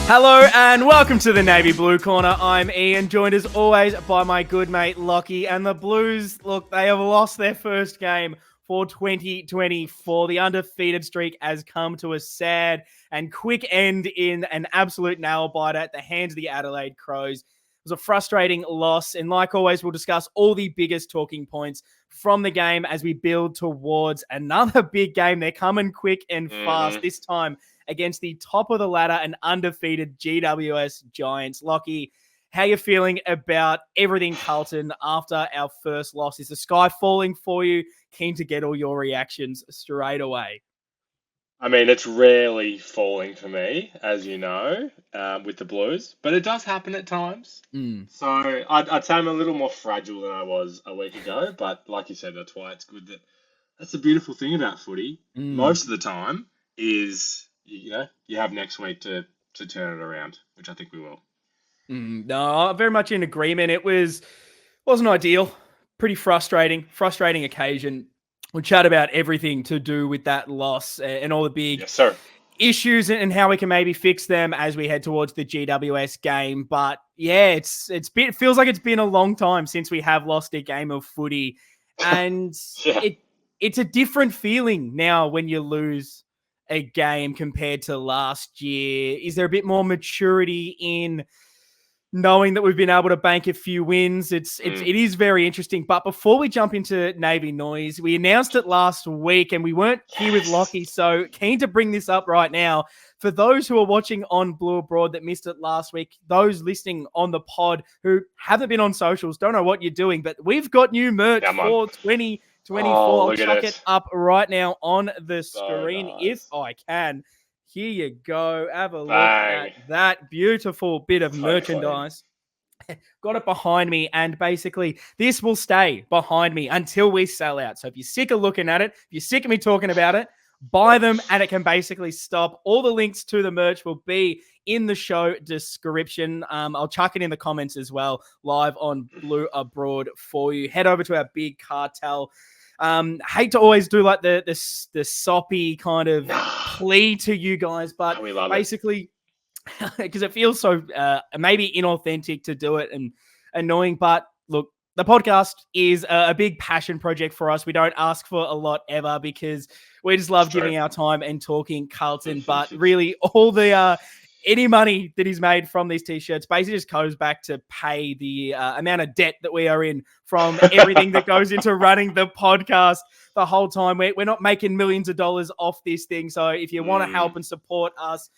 Hello and welcome to the Navy Blue Corner. I'm Ian, joined as always by my good mate Lockie. And the Blues, look, they have lost their first game for 2024. The undefeated streak has come to a sad and quick end in an absolute nail-biter at the hands of the Adelaide Crows. It was a frustrating loss, and like always, we'll discuss all the biggest talking points from the game as we build towards another big game. They're coming quick and fast this time against the top of the ladder and undefeated GWS Giants. Lockie, how you feeling about everything Carlton after our first loss? Is the sky falling for you? Keen to get all your reactions straight away. I mean, it's rarely falling for me, as you know, with the Blues, but it does happen at times. So I'd say I'm a little more fragile than I was a week ago, but like you said, that's why it's good that's the beautiful thing about footy. Most of the time is, you have next week to turn it around, which I think we will. No, I'm very much in agreement. Wasn't ideal. Pretty frustrating occasion. We'll chat about everything to do with that loss and all the big issues and how we can maybe fix them as we head towards the GWS game. But yeah, it feels like it's been a long time since we have lost a game of footy, and it's a different feeling now when you lose a game compared to last year. Is there a bit more maturity in knowing that we've been able to bank a few wins? It is very interesting. But before we jump into Navy Noise, we announced it last week and we weren't here with Lockie, so keen to bring this up right now. For those who are watching on Blue Abroad that missed it last week, those listening on the pod who haven't been on socials, don't know what you're doing, but we've got new merch for 2024. I'll chuck it up right now on the screen if I can. Here you go. Have a look at that beautiful bit of merchandise. Got it behind me, and basically this will stay behind me until we sell out. So if you're sick of looking at it, if you're sick of me talking about it, buy them and it can basically stop. All the links to the merch will be in the show description. I'll chuck it in the comments as well, live on Blue Abroad for you. Head over to our big cartel. Hate to always do like the soppy kind of plea to you guys, but basically, because it feels so maybe inauthentic to do it and annoying. But look, the podcast is a big passion project for us. We don't ask for a lot ever because we just love giving our time and talking Carlton. But really, all the any money that is made from these t-shirts basically just goes back to pay the amount of debt that we are in from everything that goes into running the podcast the whole time. We're not making millions of dollars off this thing. So if you want to help and support us,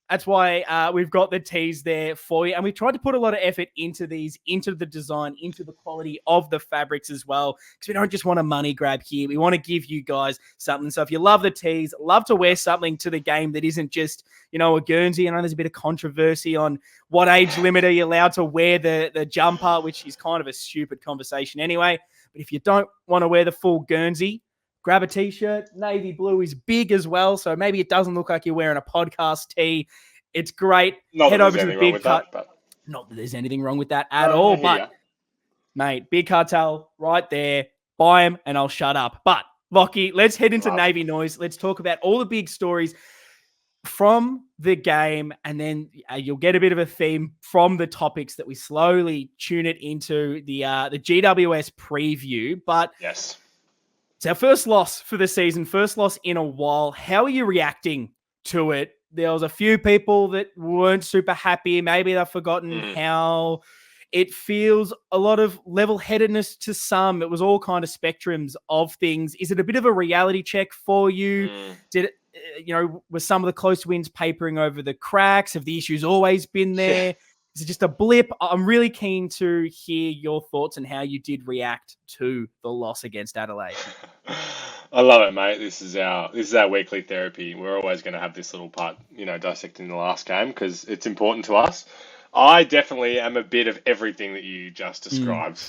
that's why we've got the tees there for you. And we tried to put a lot of effort into these, into the design, into the quality of the fabrics as well, because we don't just want a money grab here. We want to give you guys something. So if you love the tees, love to wear something to the game that isn't just, a Guernsey. I know there's a bit of controversy on what age limit are you allowed to wear the jumper, which is kind of a stupid conversation anyway. But if you don't want to wear the full Guernsey, grab a t-shirt. Navy blue is big as well, so maybe it doesn't look like you're wearing a podcast tee. It's great. Head over to the big Not that there's anything wrong with that at all, but mate, big cartel right there. Buy them and I'll shut up. But Lockie, let's head into Navy Noise. Let's talk about all the big stories from the game, and then you'll get a bit of a theme from the topics that we slowly tune it into the GWS preview. But yes. It's our first loss for the season, first loss in a while. How are you reacting to it? There was a few people that weren't super happy. Maybe they've forgotten how it feels. A lot of level-headedness to some. It was all kind of spectrums of things. Is it a bit of a reality check for you? Did it, were some of the close wins papering over the cracks? Have the issues always been there? Is it just a blip? I'm really keen to hear your thoughts and how you did react to the loss against Adelaide. I love it, mate. This is our weekly therapy. We're always going to have this little part, dissecting the last game because it's important to us. I definitely am a bit of everything that you just described.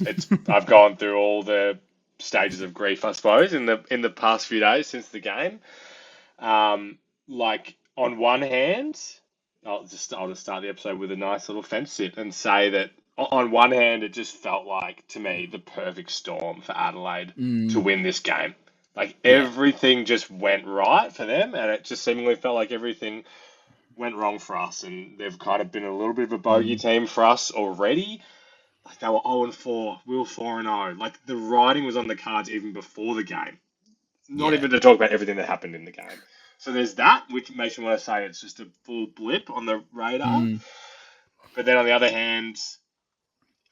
I've gone through all the stages of grief, I suppose, in the past few days since the game. Like on one hand, I'll just start the episode with a nice little fence sit and say that on one hand, it just felt like, to me, the perfect storm for Adelaide to win this game. Like everything just went right for them, and it just seemingly felt like everything went wrong for us, and they've kind of been a little bit of a bogey team for us already. Like they were 0-4, we were 4-0. Like the writing was on the cards even before the game. Not even to talk about everything that happened in the game. So there's that, which makes me want to say it's just a full blip on the radar. But then on the other hand,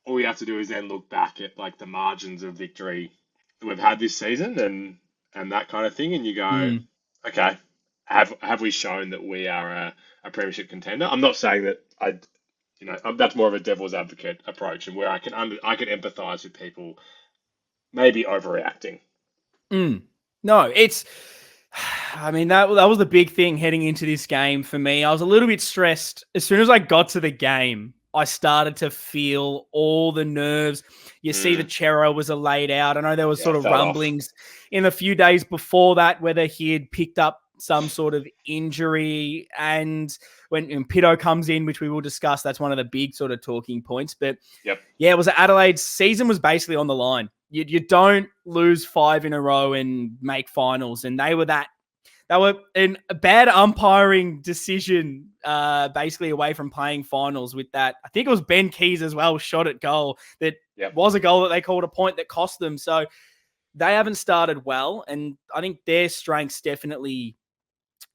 all you have to do is then look back at like the margins of victory that we've had this season and that kind of thing, and you go, okay, have we shown that we are a premiership contender? I'm not saying that that's more of a devil's advocate approach, and where I can empathise with people maybe overreacting. No, it's. I mean, that was the big thing heading into this game for me. I was a little bit stressed. As soon as I got to the game, I started to feel all the nerves. You see the Chero was laid out. I know there was sort of rumblings in the few days before that, whether he had picked up some sort of injury. And when Pito comes in, which we will discuss, that's one of the big sort of talking points. But yeah, it was Adelaide's season was basically on the line. You don't lose 5 in a row and make finals. And they were in a bad umpiring decision, basically away from playing finals with that. I think it was Ben Keys as well, shot at goal. That was a goal that they called a point that cost them. So they haven't started well. And I think their strengths definitely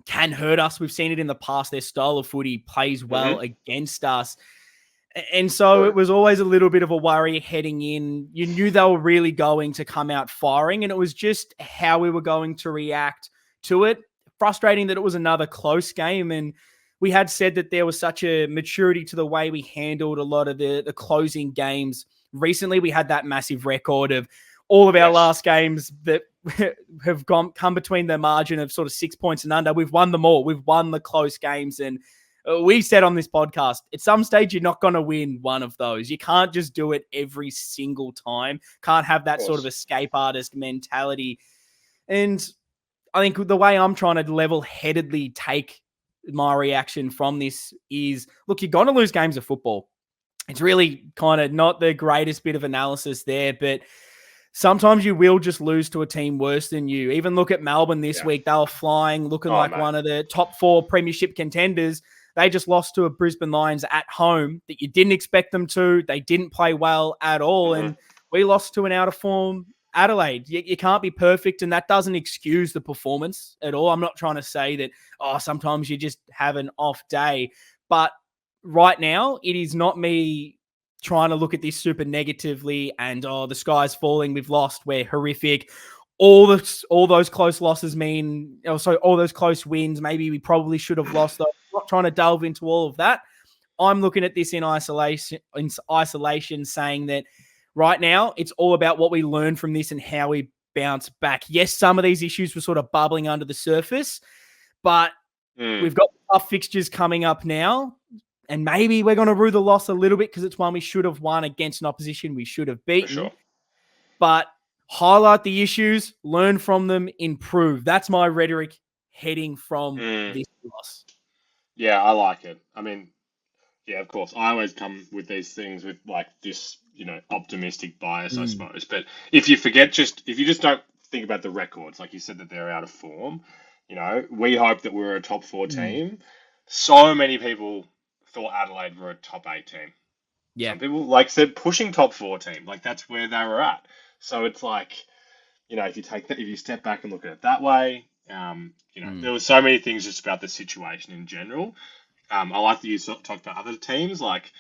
can hurt us. We've seen it in the past. Their style of footy plays well against us. And so it was always a little bit of a worry heading in. You knew they were really going to come out firing, and it was just how we were going to react to it. Frustrating that it was another close game, and we had said that there was such a maturity to the way we handled a lot of the closing games. Recently, we had that massive record of all of our last games that have come between the margin of sort of 6 points and under. We've won them all. We've won the close games, and we said on this podcast, at some stage, you're not going to win one of those. You can't just do it every single time. Can't have that sort of escape artist mentality. And I think the way I'm trying to level-headedly take my reaction from this is, look, you're going to lose games of football. It's really kind of not the greatest bit of analysis there, but sometimes you will just lose to a team worse than you. Even look at Melbourne this week. They were flying, looking one of the top 4 premiership contenders. They just lost to a Brisbane Lions at home that you didn't expect them to. They didn't play well at all. And we lost to an out-of-form Adelaide. You can't be perfect, and that doesn't excuse the performance at all. I'm not trying to say that, sometimes you just have an off day. But right now, it is not me trying to look at this super negatively and, the sky's falling, we've lost, we're horrific. All those close losses mean, all those close wins, maybe we probably should have lost those. I'm not trying to delve into all of that. I'm looking at this in isolation, saying that right now it's all about what we learn from this and how we bounce back. Yes, some of these issues were sort of bubbling under the surface, but we've got tough fixtures coming up now. And maybe we're going to rue the loss a little bit because it's one we should have won against an opposition we should have beaten. For sure. But highlight the issues, learn from them, improve. That's my rhetoric heading from this loss. Yeah, I like it. I mean, yeah, of course. I always come with these things with like this, optimistic bias, I suppose. But if you just don't think about the records, like you said that they're out of form, we hope that we're a top 4 team. So many people thought Adelaide were a top 8 team. Yeah. Some people, like said, pushing top 4 team. Like that's where they were at. So it's like, if you step back and look at it that way, there were so many things just about the situation in general. I like that you talked about other teams, like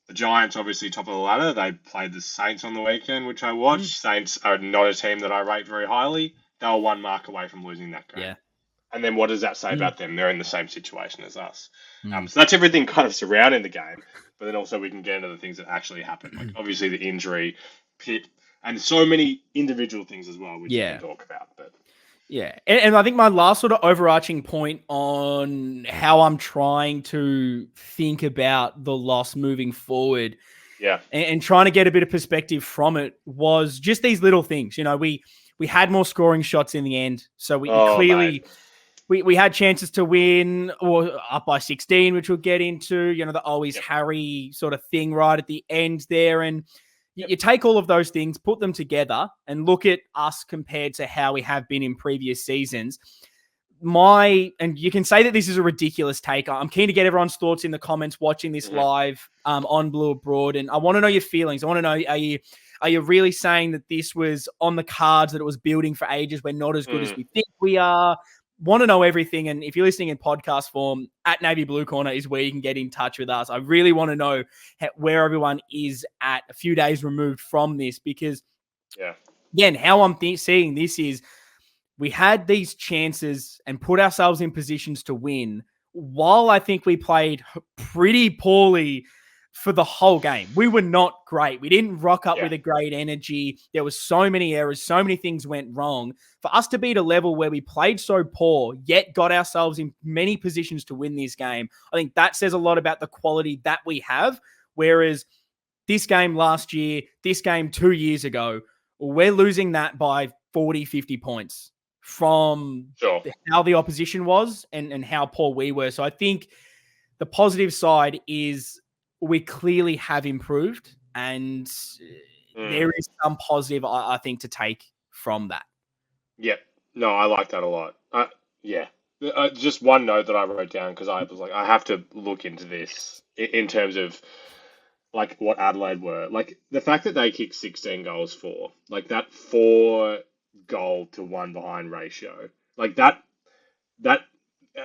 the Giants, obviously top of the ladder. They played the Saints on the weekend, which I watched. Saints are not a team that I rate very highly. They were 1 mark away from losing that game. Yeah. And then what does that say about them? They're in the same situation as us. So that's everything kind of surrounding the game. But then also we can get into the things that actually happened. Like obviously the injury, Pitt, and so many individual things as well, which we can talk about. But yeah. And I think my last sort of overarching point on how I'm trying to think about the loss moving forward and trying to get a bit of perspective from it was just these little things. We had more scoring shots in the end. So we clearly... We had chances to win or up by 16, which we'll get into, the always Harry sort of thing right at the end there. And you take all of those things, put them together and look at us compared to how we have been in previous seasons. and you can say that this is a ridiculous take. I'm keen to get everyone's thoughts in the comments watching this live on Blue Abroad, and I want to know your feelings. I want to know, are you really saying that this was on the cards, that it was building for ages, we're not as good as we think we are? Want to know everything, and if you're listening in podcast form, at Navy Blue Corner is where you can get in touch with us. I really want to know where everyone is at a few days removed from this, because again, how I'm seeing this is, we had these chances and put ourselves in positions to win, while I think we played pretty poorly for the whole game. We were not great. We didn't rock up with a great energy. There was so many errors. So many things went wrong. For us to be at a level where we played so poor, yet got ourselves in many positions to win this game, I think that says a lot about the quality that we have. Whereas this game last year, this game 2 years ago, we're losing that by 40, 50 points from how the opposition was and how poor we were. So I think the positive side is we clearly have improved, and there is some positive, I think, to take from that. Yeah. No, I like that a lot. Just one note that I wrote down, because I was like, I have to look into this in terms of like what Adelaide were. Like the fact that they kicked 16 goals for, like that 4 goal to 1 behind ratio, like that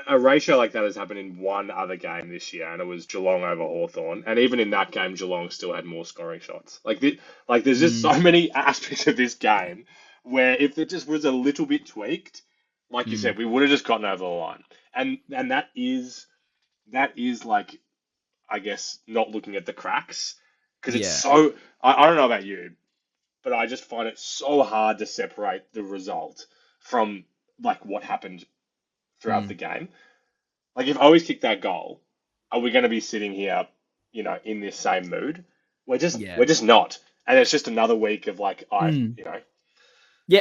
a ratio like that has happened in one other game this year, and it was Geelong over Hawthorn. And even in that game, Geelong still had more scoring shots. There's just so many aspects of this game where if it just was a little bit tweaked, like you said, we would have just gotten over the line. And that is like, I guess, not looking at the cracks, because it's so. I don't know about you, but I just find it so hard to separate the result from like what happened throughout the game. Like if Owies kicked that goal, are we going to be sitting here, in this same mood? We're just not, and it's just another week of like Yeah,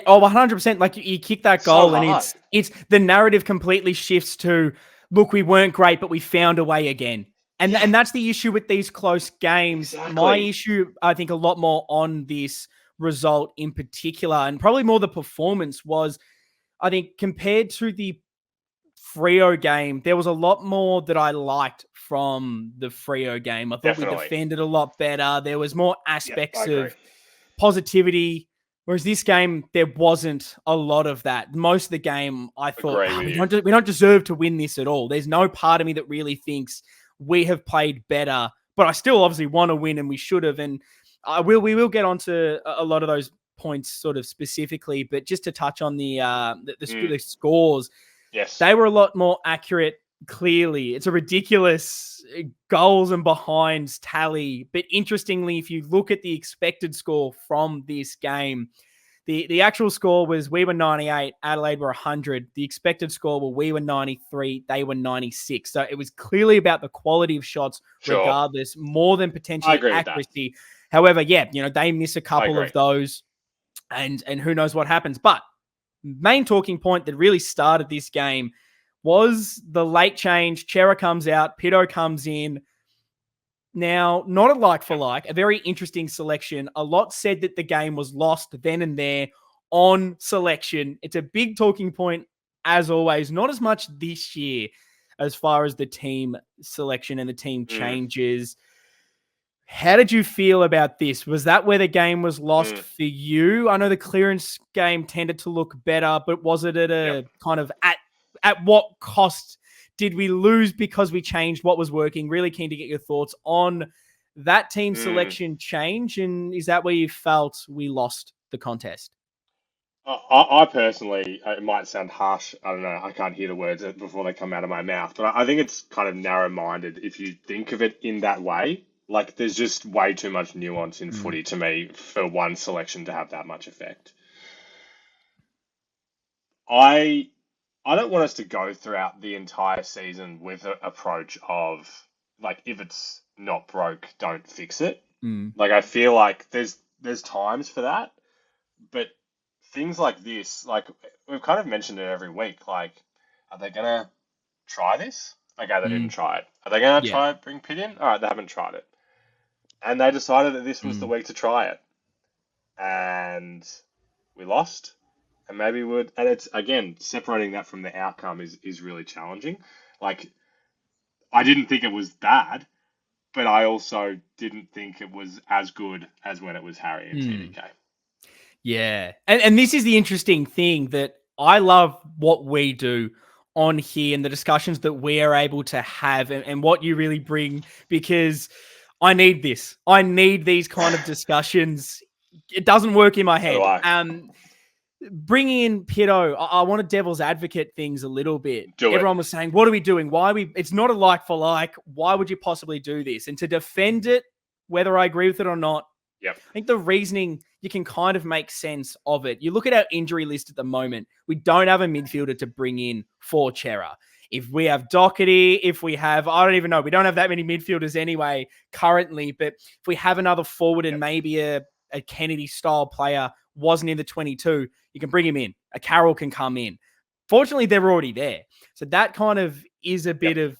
100%. Like you kick that goal, and it's the narrative completely shifts to, look, we weren't great, but we found a way again. And that's the issue with these close games. Exactly. My issue, I think, a lot more on this result in particular, and probably more the performance, was, I think, compared to the Freo game, there was a lot more that I liked from the Freo game. I thought we defended a lot better. There was more aspects of positivity. Whereas this game, there wasn't a lot of that. Most of the game, I thought, we don't deserve to win this at all. There's no part of me that really thinks we have played better, but I still obviously want to win, and we should have. And we will get onto a lot of those points sort of specifically, but just to touch on the scores, they were a lot more accurate. Clearly, it's a ridiculous goals and behinds tally. But interestingly, if you look at the expected score from this game, the actual score was, we were 98, Adelaide were 100. The expected score, well, we were 93, they were 96. So it was clearly about the quality of shots, regardless, more than potentially accuracy. However, they miss a couple of those, and who knows what happens. But main talking point that really started this game was the late change. Chera comes out, Pito comes in. Now, not a like for like, a very interesting selection. A lot said that the game was lost then and there on selection. It's a big talking point, as always, not as much this year as far as the team selection and the team changes. How did you feel about this? Was that where the game was lost for you? I know the clearance game tended to look better, but was it at a kind of at what cost did we lose because we changed what was working? Really keen to get your thoughts on that team selection change, and is that where you felt we lost the contest? I personally, it might sound harsh. I don't know. I can't hear the words before they come out of my mouth, but I think it's kind of narrow-minded if you think of it in that way. Like, there's just way too much nuance in footy to me for one selection to have that much effect. I don't want us to go throughout the entire season with an approach of, like, if it's not broke, don't fix it. Like, I feel like there's times for that, but things like this, like, we've kind of mentioned it every week. Like, are they gonna try this? Okay, they didn't try it. Are they gonna try bring Pitt in? All right, they haven't tried it. And they decided that this was the week to try it. And we lost. and maybe would. And it's again separating that from the outcome is really challenging. Like I didn't think it was bad, but I also didn't think it was as good as when it was Harry and TDK. Yeah. And this is the interesting thing that I love what we do on here and the discussions that we are able to have and what you really bring, because I need this. I need these kind of discussions. It doesn't work in my head. Bringing in Pito, I want to devil's advocate things a little bit. Everyone was saying, what are we doing? It's not a like for like. Why would you possibly do this? And to defend it, whether I agree with it or not, I think the reasoning, you can kind of make sense of it. You look at our injury list at the moment. We don't have a midfielder to bring in for Chera. If we have Doherty, if we have, I don't even know, we don't have that many midfielders anyway currently, but if we have another forward and maybe a Kennedy-style player wasn't in the 22, you can bring him in. A Carroll can come in. Fortunately, they're already there. So that kind of is a bit of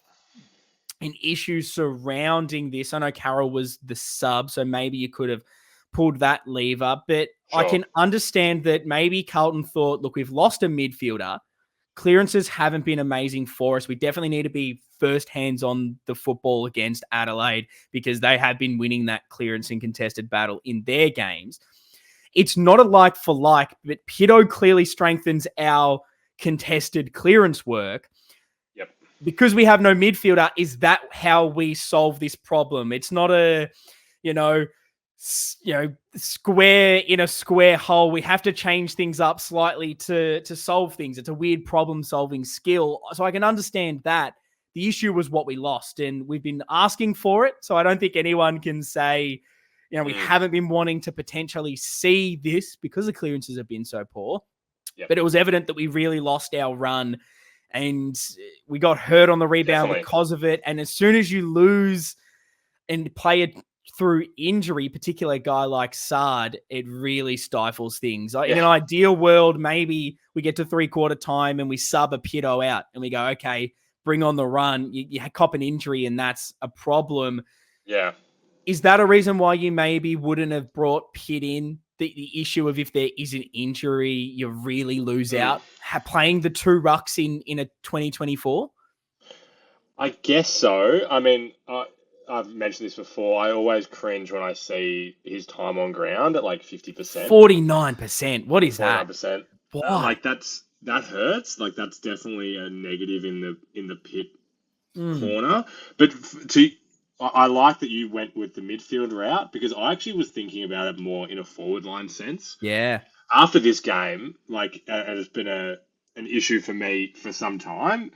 an issue surrounding this. I know Carroll was the sub, so maybe you could have pulled that lever, but I can understand that maybe Carlton thought, look, we've lost a midfielder. Clearances haven't been amazing for us. We definitely need to be first hands on the football against Adelaide because they have been winning that clearance and contested battle in their games. It's not a like for like, but Pito clearly strengthens our contested clearance work. Because we have no midfielder, is that how we solve this problem? It's not a, square in a square hole. We have to change things up slightly to solve things. It's a weird problem-solving skill. So I can understand that. The issue was what we lost, and we've been asking for it. So I don't think anyone can say, we haven't been wanting to potentially see this because the clearances have been so poor. But it was evident that we really lost our run and we got hurt on the rebound because of it. And as soon as you lose and play it through injury, particularly a guy like Sard, it really stifles things. In an ideal world, maybe we get to 3/4 time and we sub a Pito out and we go, okay, bring on the run. You cop an injury and that's a problem. Yeah. Is that a reason why you maybe wouldn't have brought Pitt in? The issue of if there is an injury, you really lose out playing the two rucks in a 2024? I guess so. I mean, I've mentioned this before. I always cringe when I see his time on ground at like 50%. 49%. What is 49%. That hurts. Like that's definitely a negative in the Pitt corner. But I like that you went with the midfield route because I actually was thinking about it more in a forward line sense. Yeah. After this game, and it's been an issue for me for some time,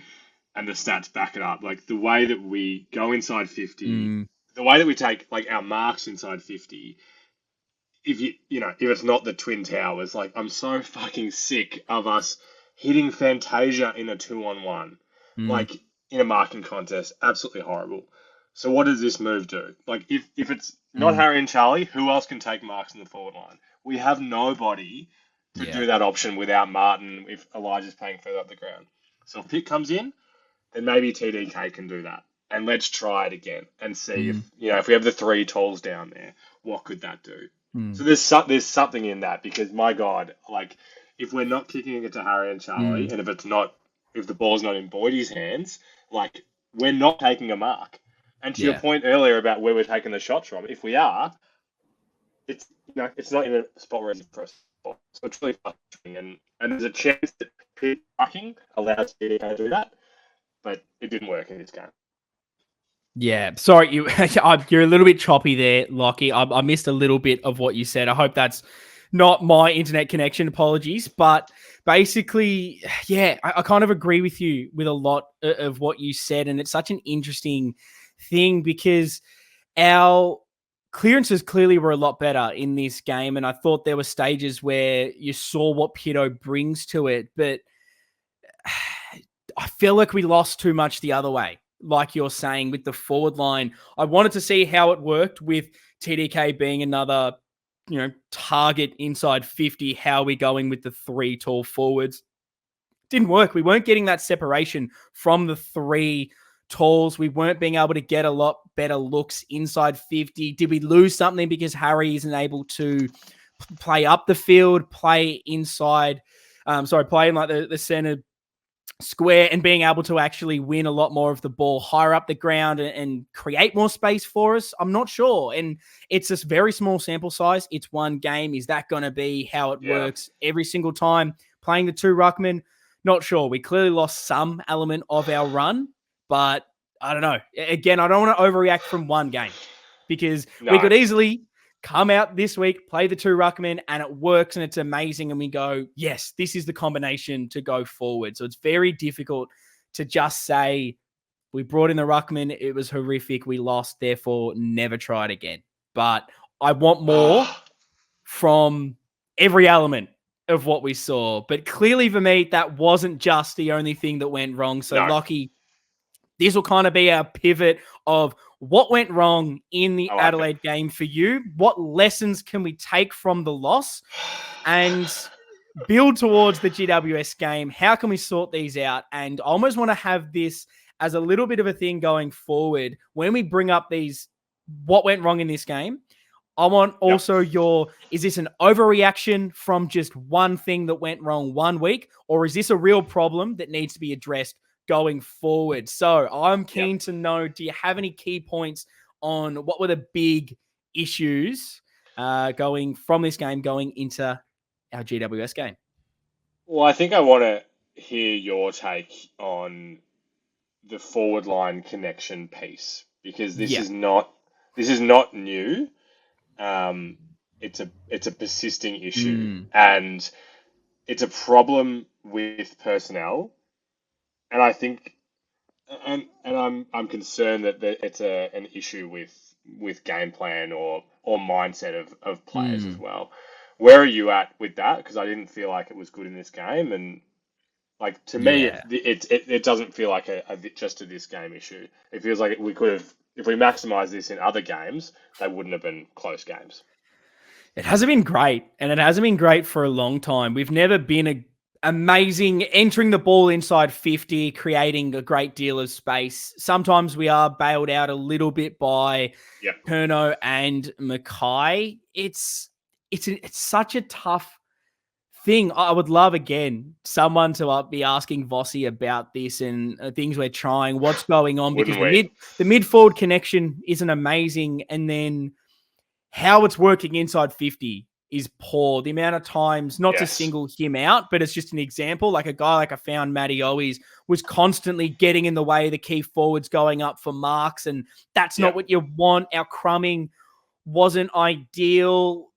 and the stats back it up. Like the way that we go inside 50, the way that we take like our marks inside 50. If if it's not the Twin Towers, like I'm so fucking sick of us hitting Fantasia in a 2-on-1, like in a marking contest. Absolutely horrible. So what does this move do? Like, if it's not Harry and Charlie, who else can take marks in the forward line? We have nobody to do that option without Martin if Elijah's playing further up the ground. So if Pitt comes in, then maybe TDK can do that. And let's try it again and see if we have the 3 talls down there, what could that do? So there's something in that because, my God, like, if we're not kicking it to Harry and Charlie, and if the ball's not in Boydie's hands, like, we're not taking a mark. And to your point earlier about where we're taking the shots from, if we are, it's not in a spot where it's first ball. So it's really frustrating. And there's a chance that Pitt fucking allows TDK to do that, but it didn't work in this game. Yeah, sorry, you're a little bit choppy there, Lockie. I missed a little bit of what you said. I hope that's not my internet connection. Apologies. But basically, I kind of agree with you with a lot of what you said. And it's such an interesting thing because our clearances clearly were a lot better in this game. And I thought there were stages where you saw what Pito brings to it. But I feel like we lost too much the other way. Like you're saying with the forward line, I wanted to see how it worked with TDK being another, target inside 50. How are we going with the 3 tall forwards? Didn't work. We weren't getting that separation from the 3 talls. We weren't being able to get a lot better looks inside 50. Did we lose something because Harry isn't able to play up the field, play inside playing like the center square and being able to actually win a lot more of the ball higher up the ground and create more space for us? I'm not sure. And it's this very small sample size. It's one game. Is that going to be how it works every single time? Playing the two ruckmen? Not sure. We clearly lost some element of our run, but I don't know. Again, I don't want to overreact from one game because we could easily come out this week, play the two ruckmen, and it works and it's amazing. And we go, yes, this is the combination to go forward. So it's very difficult to just say we brought in the ruckman. It was horrific. We lost, therefore never try it again. But I want more from every element of what we saw. But clearly for me, that wasn't just the only thing that went wrong. So Lockie, this will kind of be our pivot of what went wrong in the Adelaide game for you. What lessons can we take from the loss and build towards the GWS game? How can we sort these out? And I almost want to have this as a little bit of a thing going forward. When we bring up these, what went wrong in this game, I want also is this an overreaction from just one thing that went wrong one week? Or is this a real problem that needs to be addressed going forward? So I'm keen to know, do you have any key points on what were the big issues going from this game going into our GWS game? Well, I think I want to hear your take on the forward line connection piece, because this is not new. It's a persisting issue, and it's a problem with personnel. And I think, and I'm concerned that it's an issue with game plan or mindset of players as well. Where are you at with that? Because I didn't feel like it was good in this game, and like to me, it doesn't feel like a just a this game issue. It feels like we could have, if we maximised this in other games, they wouldn't have been close games. It hasn't been great, and it hasn't been great for a long time. We've never been amazing entering the ball inside 50, creating a great deal of space. Sometimes we are bailed out a little bit by Perno and Mackay. It's such a tough thing. I would love, again, someone to be asking Vossi about this and things we're trying, what's going on, because the mid-forward connection isn't amazing, and then how it's working inside 50 is poor. The amount of times, not to single him out, but it's just an example, like a guy like I found, Matty Owies, was constantly getting in the way, the key forwards going up for marks, and that's not what you want. Our crumbing wasn't ideal.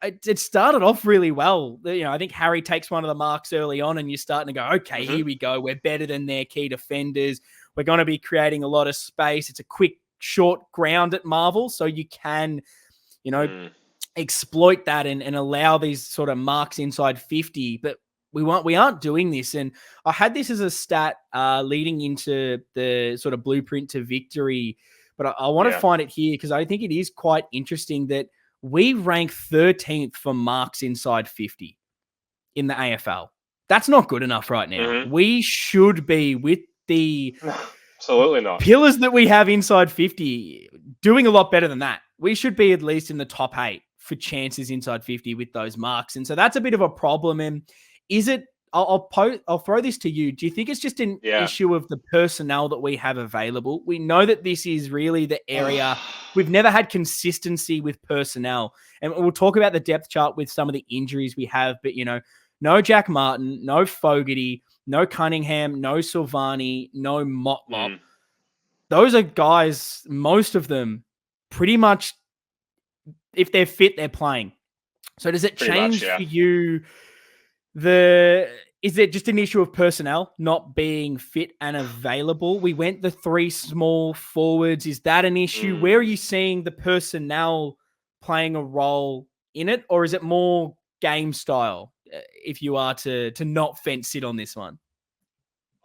It started off really well. You know, I think Harry takes one of the marks early on, and you're starting to go, okay, here we go. We're better than their key defenders. We're going to be creating a lot of space. It's a quick, short ground at Marvel, so you can, exploit that and allow these sort of marks inside 50. But we aren't doing this. And I had this as a stat leading into the sort of blueprint to victory, but I want to find it here because I think it is quite interesting that we rank 13th for marks inside 50 in the AFL. That's not good enough right now. We should be, with the absolutely not pillars that we have inside 50, doing a lot better than that. We should be at least in the top 8 for chances inside 50 with those marks. And so that's a bit of a problem. And is it, I'll throw this to you. Do you think it's just an issue of the personnel that we have available? We know that this is really the area we've never had consistency with personnel. And we'll talk about the depth chart with some of the injuries we have, but no Jack Martin, no Fogarty, no Cunningham, no Silvani, no Motlop. Those are guys, most of them, pretty much, if they're fit, they're playing. So does it change for you? Is it just an issue of personnel not being fit and available? We went the 3 small forwards. Is that an issue? Where are you seeing the personnel playing a role in it? Or is it more game style, if you are to not fence sit on this one?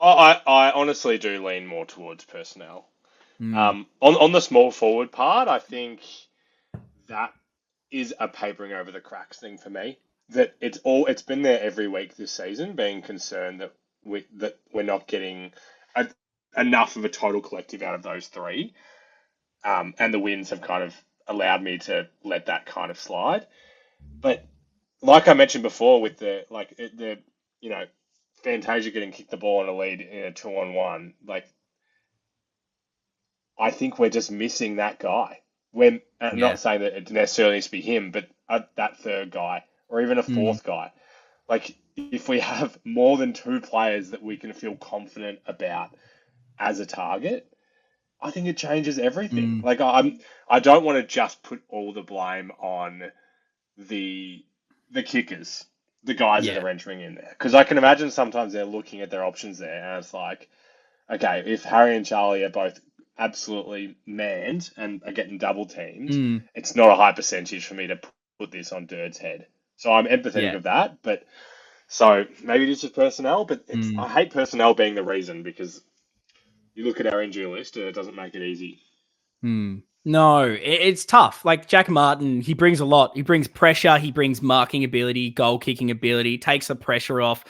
I honestly do lean more towards personnel. On the small forward part, I think that is a papering over the cracks thing for me. That it's been there every week this season, being concerned that we're not getting enough of a total collective out of those 3, and the wins have kind of allowed me to let that kind of slide. But like I mentioned before, with the you know, Fantasia getting kicked the ball in a lead in a 2-on-1, like, I think we're just missing that guy. When I'm Yeah. not saying that it necessarily needs to be him, but that third guy or even a fourth guy. Like, if we have more than two players that we can feel confident about as a target, I think it changes everything. Like, I don't want to just put all the blame on the kickers, the guys that Yeah. are entering in there, because I can imagine sometimes they're looking at their options there, and it's like, okay, if Harry and Charlie are both absolutely manned and are getting double teamed, it's not a high percentage for me to put this on Dirt's head. So I'm empathetic Yeah. of that, but so maybe this is personnel, but I hate personnel being the reason, because you look at our injury list and it doesn't make it easy. No, it's tough. Like Jack Martin, he brings a lot. He brings pressure. He brings marking ability, goal kicking ability, takes the pressure off.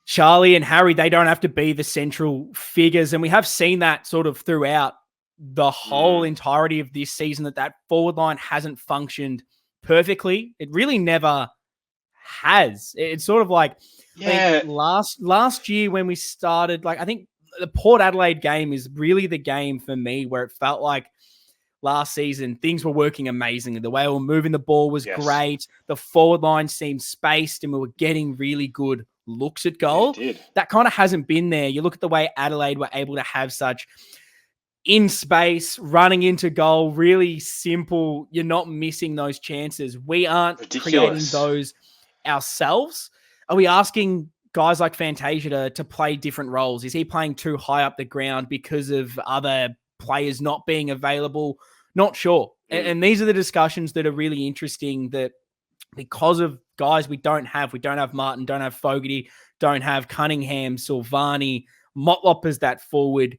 Charlie and Harry, they don't have to be the central figures. And we have seen that sort of throughout the whole entirety of this season, that forward line hasn't functioned perfectly. It really never has. It's sort of like, Yeah, last year when we started, like, I think the Port Adelaide game is really the game for me where it felt like last season things were working amazingly. The way we were moving the ball was great. The forward line seemed spaced and we were getting really good looks at goal. Yeah, it did. That kind of hasn't been there. You look at the way Adelaide were able to have such in space, running into goal, really simple. You're not missing those chances. We aren't creating those ourselves. Are we asking guys like Fantasia to play different roles? Is he playing too high up the ground because of other players not being available? Not sure. And these are the discussions that are really interesting, that because of guys we don't have Martin, don't have Fogarty, don't have Cunningham, Silvani, Motlop as that forward.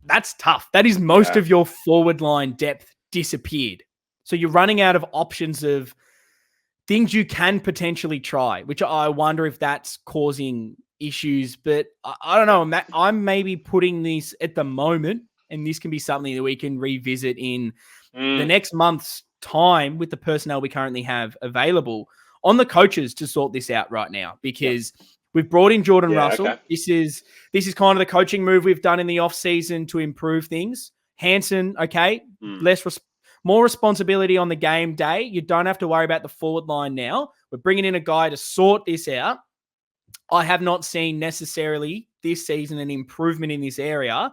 That's tough. That is most of your forward line depth disappeared. So you're running out of options of things you can potentially try, which I wonder if that's causing issues. But I don't know. I'm maybe putting this at the moment, and this can be something that we can revisit in the next month's time with the personnel we currently have available, on the coaches to sort this out right now, because we've brought in Jordan Russell. Okay. This is kind of the coaching move we've done in the off season to improve things. Hansen, okay, more responsibility on the game day. You don't have to worry about the forward line now. We're bringing in a guy to sort this out. I have not seen necessarily this season an improvement in this area.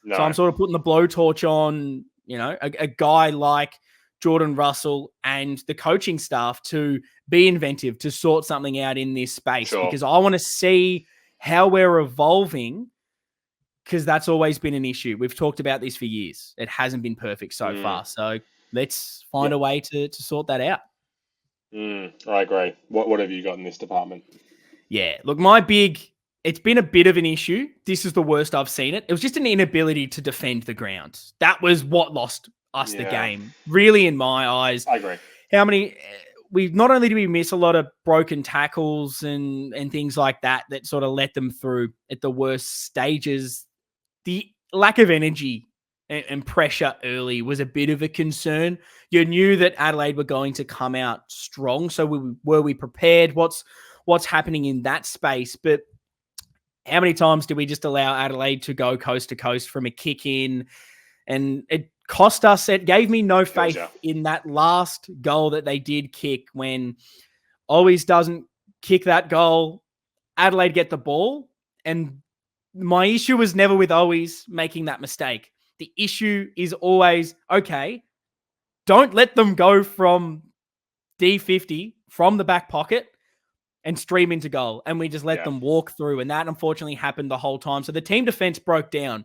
No. So I'm sort of putting the blowtorch on, a guy like Jordan Russell and the coaching staff to be inventive, to sort something out in this space, because I want to see how we're evolving, because that's always been an issue. We've talked about this for years. It hasn't been perfect so far. So let's find a way to sort that out. I agree. What have you got in this department? Yeah, look, it's been a bit of an issue. This is the worst I've seen it. It was just an inability to defend the ground. That was what lost us the game, really, in my eyes. I agree. Not only do we miss a lot of broken tackles and things like that sort of let them through at the worst stages, the lack of energy and pressure early was a bit of a concern. You knew that Adelaide were going to come out strong. So were we prepared? What's happening in that space? But how many times did we just allow Adelaide to go coast to coast from a kick in? And it cost us. It gave me no faith in that last goal that they did kick, when Always doesn't kick that goal. Adelaide get the ball. And my issue was never with Always making that mistake. The issue is always, okay, don't let them go from D50 from the back pocket and stream into goal. And we just let them walk through. And that unfortunately happened the whole time. So the team defense broke down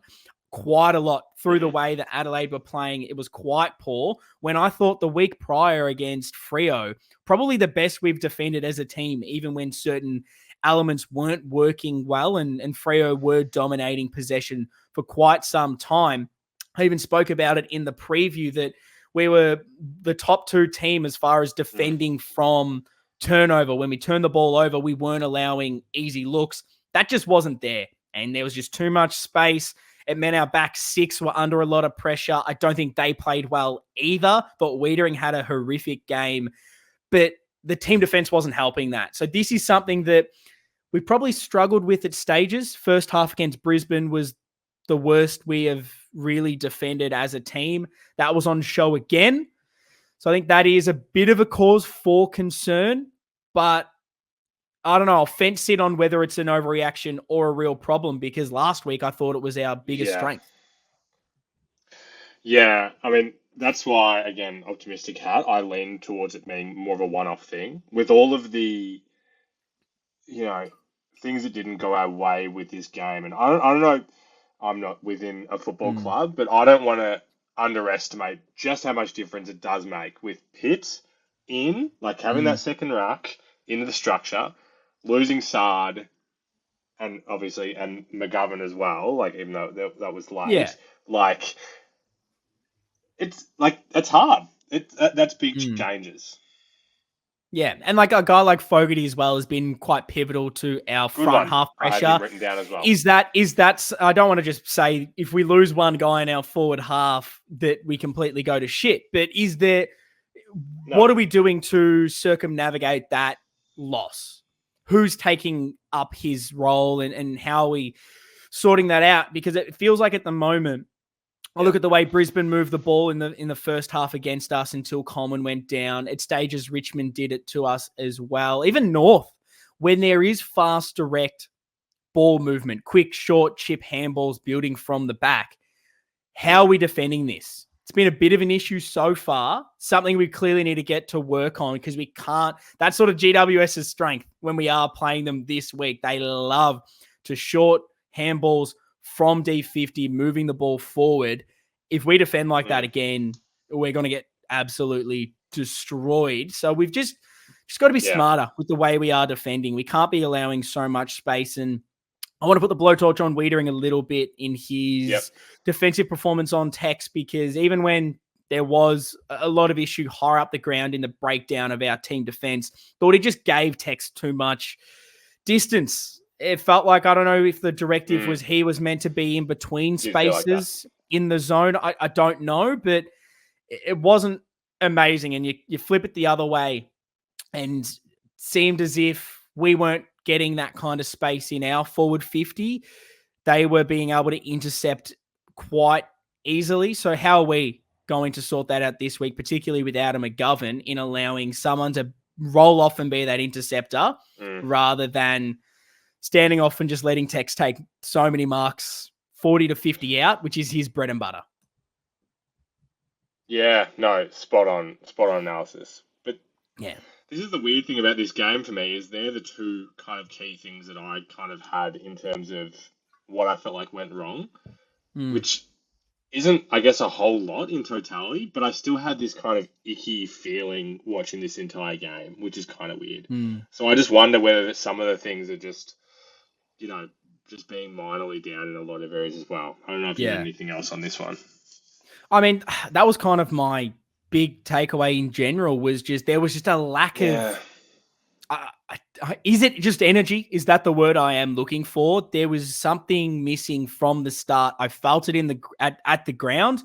quite a lot through the way that Adelaide were playing. It was quite poor. When I thought the week prior against Freo, probably the best we've defended as a team, even when certain elements weren't working well and Freo were dominating possession for quite some time. I even spoke about it in the preview that we were the top two team as far as defending from turnover. When we turned the ball over, we weren't allowing easy looks. That just wasn't there. And there was just too much space. It meant our back six were under a lot of pressure. I don't think they played well either. But Wiedering had a horrific game. But the team defense wasn't helping that. So this is something that we probably struggled with at stages. First half against Brisbane was the worst we have really defended as a team. That was on show again. So I think that is a bit of a cause for concern, but I don't know. I'll fence it on whether it's an overreaction or a real problem, because last week I thought it was our biggest strength. Yeah, I mean, that's why, again, optimistic hat, I lean towards it being more of a one-off thing. With all of the, things that didn't go our way with this game, and I don't know, I'm not within a football club, but I don't want to underestimate just how much difference it does make with Pitt having that second ruck into the structure, losing Sard, and obviously, and McGovern as well, even though that was late, it's hard. That's big changes. Yeah, and a guy like Fogarty as well has been quite pivotal to our front half pressure. I have him written down as well. Is that? I don't want to just say if we lose one guy in our forward half that we completely go to shit. But is there? No. What are we doing to circumnavigate that loss? Who's taking up his role, and how are we sorting that out? Because it feels like at the moment, I look at the way Brisbane moved the ball in the first half against us until Coleman went down. At stages, Richmond did it to us as well. Even North, when there is fast, direct ball movement, quick, short chip handballs building from the back, how are we defending this? It's been a bit of an issue so far, something we clearly need to get to work on, because we can't. That's sort of GWS's strength when we are playing them this week. They love to short handballs from D50, moving the ball forward. If we defend like that again, we're going to get absolutely destroyed. So we've just got to be smarter with the way we are defending. We can't be allowing so much space. And I want to put the blowtorch on Wiedering a little bit in his defensive performance on Tex, because even when there was a lot of issue higher up the ground in the breakdown of our team defense, thought he just gave Tex too much distance. It felt like, I don't know if the directive was he was meant to be in between spaces in the zone. I don't know, but it wasn't amazing. And you flip it the other way, and seemed as if we weren't getting that kind of space in our forward 50. They were being able to intercept quite easily. So how are we going to sort that out this week, particularly with Adam McGovern, in allowing someone to roll off and be that interceptor rather than standing off and just letting Tex take so many marks, 40 to 50 out, which is his bread and butter? Yeah, no, spot on analysis. But this is the weird thing about this game for me, is they're the two kind of key things that I kind of had in terms of what I felt like went wrong, which isn't, I guess, a whole lot in totality, but I still had this kind of icky feeling watching this entire game, which is kind of weird. So I just wonder whether some of the things are just, just being minorly down in a lot of areas as well. I don't know if you had anything else on this one. I mean, that was kind of my big takeaway in general, was just there was just a lack of... is it just energy? Is that the word I am looking for? There was something missing from the start. I felt it at the ground,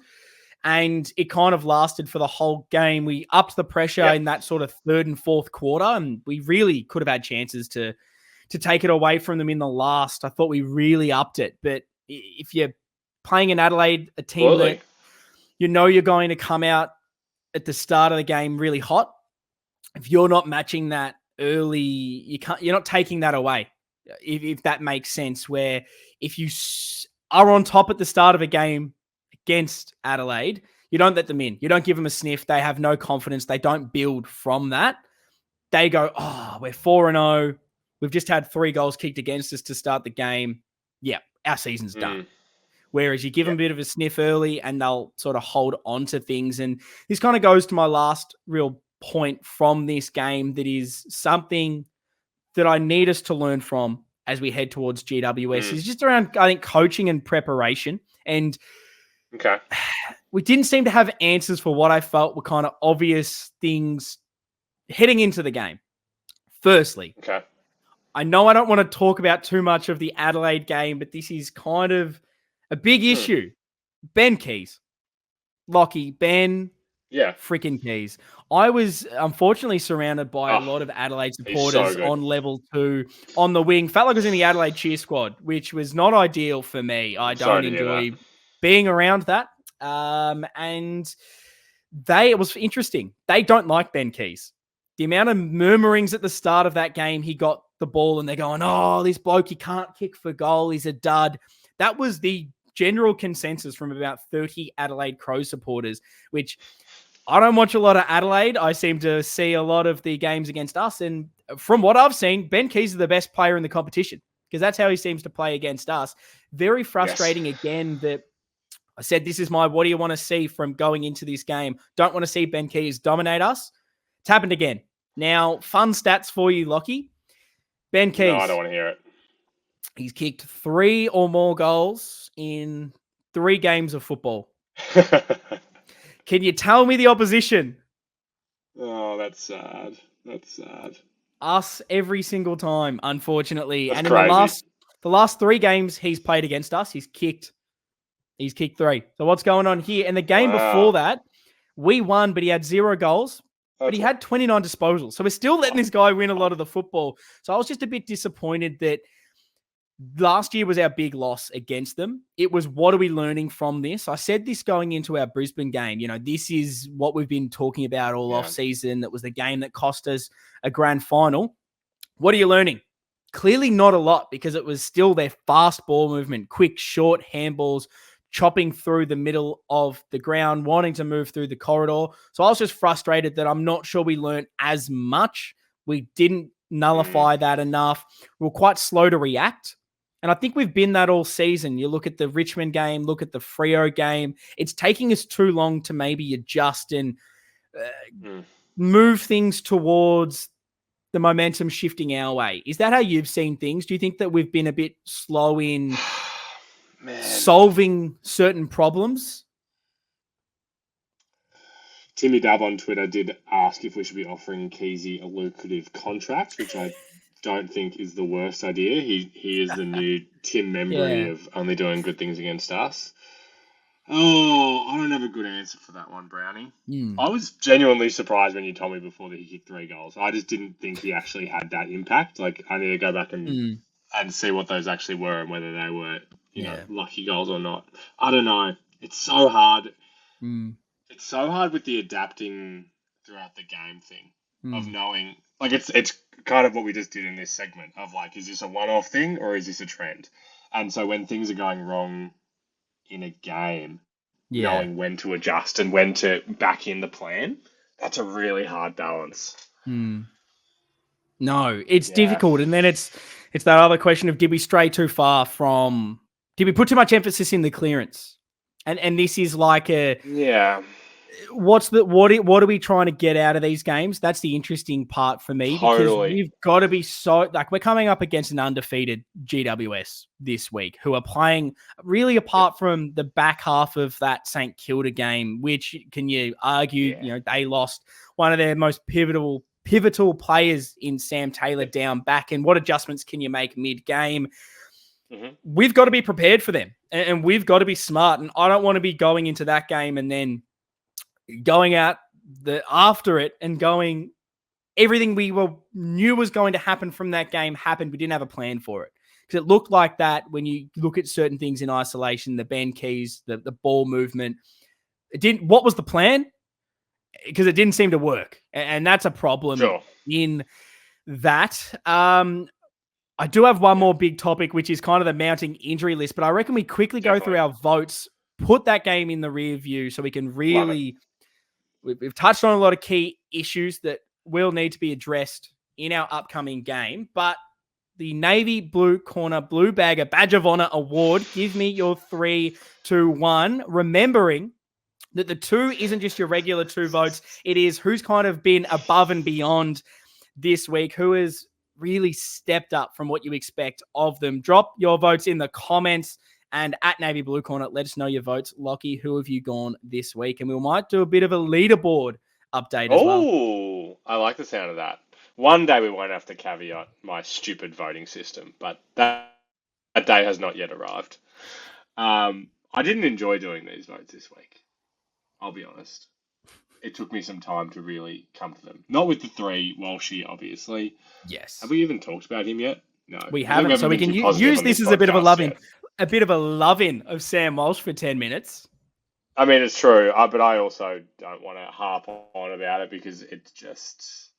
and it kind of lasted for the whole game. We upped the pressure in that sort of third and fourth quarter, and we really could have had chances to take it away from them in the last. I thought we really upped it. But if you're playing in Adelaide, a team that you're going to come out at the start of the game really hot, if you're not matching that early, you're not taking that away, if that makes sense, where if you are on top at the start of a game against Adelaide, you don't let them in. You don't give them a sniff. They have no confidence. They don't build from that. They go, we're 4-0. We've just had 3 goals kicked against us to start the game. Yeah, our season's done. Whereas you give them a bit of a sniff early and they'll sort of hold on to things. And this kind of goes to my last real point from this game, that is something that I need us to learn from as we head towards GWS, is just around, I think, coaching and preparation. And we didn't seem to have answers for what I felt were kind of obvious things heading into the game. Firstly, I know I don't want to talk about too much of the Adelaide game, but this is kind of a big issue. Ben Keys. Lockie, Ben, Yeah. Freaking Keys. I was unfortunately surrounded by a lot of Adelaide supporters on level 2 on the wing. Felt like I was in the Adelaide cheer squad, which was not ideal for me. I don't enjoy being around that. And it was interesting. They don't like Ben Keys. The amount of murmurings at the start of that game, he got the ball and they're going, oh, this bloke, he can't kick for goal. He's a dud. That was the general consensus from about 30 Adelaide Crows supporters, which I don't watch a lot of Adelaide. I seem to see a lot of the games against us. And from what I've seen, Ben Keys is the best player in the competition because that's how he seems to play against us. Very frustrating again that I said, this is my, what do you want to see from going into this game? Don't want to see Ben Keys dominate us. It's happened again. Now, fun stats for you, Lockie. Ben Keys. No, I don't want to hear it. He's kicked 3 or more goals in 3 games of football. Can you tell me the opposition? Oh, that's sad. That's sad. Us every single time, unfortunately. That's and crazy. In the last 3 games he's played against us, he's kicked 3. So what's going on here? And the game before that, we won, but he had 0 goals. But he had 29 disposals. So we're still letting this guy win a lot of the football. So I was just a bit disappointed that last year was our big loss against them. It was, what are we learning from this? I said this going into our Brisbane game. You know, this is what we've been talking about all off season. That was the game that cost us a grand final. What are you learning? Clearly not a lot, because it was still their fast ball movement, quick, short handballs, chopping through the middle of the ground, wanting to move through the corridor. So I was just frustrated that I'm not sure we learned as much. We didn't nullify that enough. We were quite slow to react. And I think we've been that all season. You look at the Richmond game, look at the Freo game. It's taking us too long to maybe adjust and move things towards the momentum shifting our way. Is that how you've seen things? Do you think that we've been a bit slow in solving certain problems? Timmy Dab on Twitter did ask if we should be offering Keezy a lucrative contract, which I don't think is the worst idea. He is the new Tim Membry of only doing good things against us. Oh, I don't have a good answer for that one, Brownie. I was genuinely surprised when you told me before that he kicked 3 goals. I just didn't think he actually had that impact. Like, I need to go back and see what those actually were and whether they were, you know, lucky goals or not. I don't know. It's so hard. It's so hard with the adapting throughout the game thing of knowing, like, it's kind of what we just did in this segment of, like, is this a one-off thing or is this a trend? And so when things are going wrong in a game, knowing when to adjust and when to back in the plan, that's a really hard balance. No, it's difficult. And then it's that other question of, did we stray too far from, did we put too much emphasis in the clearance? And this is like what are we trying to get out of these games? That's the interesting part for me, because we've got to be like, we're coming up against an undefeated GWS this week, who are playing really, apart from the back half of that St Kilda game, which, can you argue, you know, they lost one of their most pivotal players in Sam Taylor down back, and what adjustments can you make mid-game? We've got to be prepared for them, and we've got to be smart. And I don't want to be going into that game and then going out after it and going, everything we knew was going to happen from that game happened. We didn't have a plan for it, because it looked like that when you look at certain things in isolation, the Ben Keys, the ball movement. It didn't. What was the plan? Because it didn't seem to work, and that's a problem in that. I do have one more big topic, which is kind of the mounting injury list, but I reckon we quickly go through our votes, put that game in the rear view so we can really, we've touched on a lot of key issues that will need to be addressed in our upcoming game, but the Navy Blue Corner Blue Bagger Badge of Honor Award, give me your 3, 2, 1, remembering that the 2 isn't just your regular 2 votes. It is who's kind of been above and beyond this week, who has really stepped up from what you expect of them. Drop your votes in the comments, and at Navy Blue Corner, let us know your votes. Lockie, who have you gone this week? And we might do a bit of a leaderboard update as well. Oh, I like the sound of that. One day we won't have to caveat my stupid voting system, but that day has not yet arrived. I didn't enjoy doing these votes this week. I'll be honest. it took me some time to really come to them. Not with the three, Walshy, obviously. Yes. Have we even talked about him yet? No. We haven't. So we can use this as a bit of a love-in of Sam Walsh for 10 minutes. I mean, it's true, but I also don't want to harp on about it because it's just,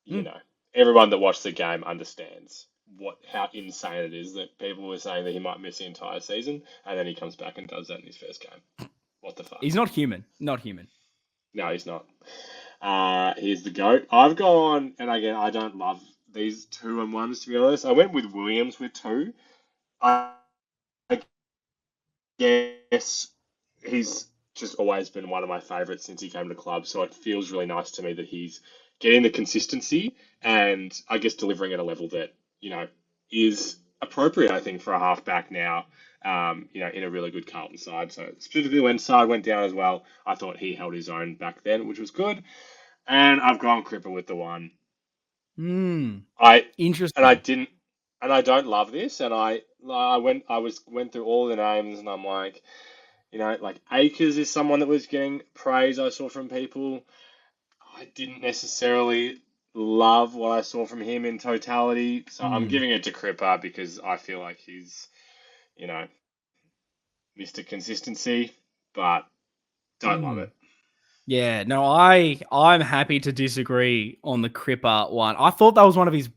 you know, everyone that watched the game understands how insane it is that people were saying that he might miss the entire season, and then he comes back and does that in his first game. What the fuck? He's not human. Not human. No, he's not. He's the GOAT. I've gone, and again, I don't love these 2-1s, to be honest. I went with Williams with 2. I guess he's just always been one of my favourites since he came to the club, so it feels really nice to me that he's getting the consistency and I guess delivering at a level that, is appropriate, I think, for a halfback now, in a really good Carlton side. So specifically when Sard went down as well, I thought he held his own back then, which was good. And I've gone Cripper with the 1. Interesting. And I don't love this. And I went through all the names, and I'm like, like Akers is someone that was getting praise I saw from people. I didn't necessarily love what I saw from him in totality. So I'm giving it to Cripper because I feel like he's, Mr. Consistency, but don't love it. Yeah, no, I'm happy to disagree on the Cripper one. I thought that was one of his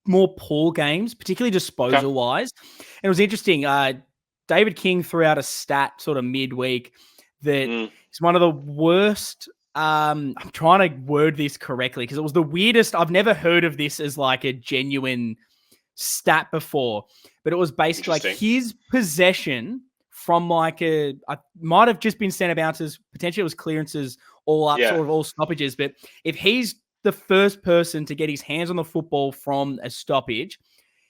more poor games, particularly disposal-wise. And it was interesting. David King threw out a stat sort of midweek that it's one of the worst. I'm trying to word this correctly because it was the weirdest. I've never heard of this as like a genuine stat before, but it was basically like his possession from like I might have just been centre bounces, potentially it was clearances all up, sort of all stoppages. But if he's the first person to get his hands on the football from a stoppage,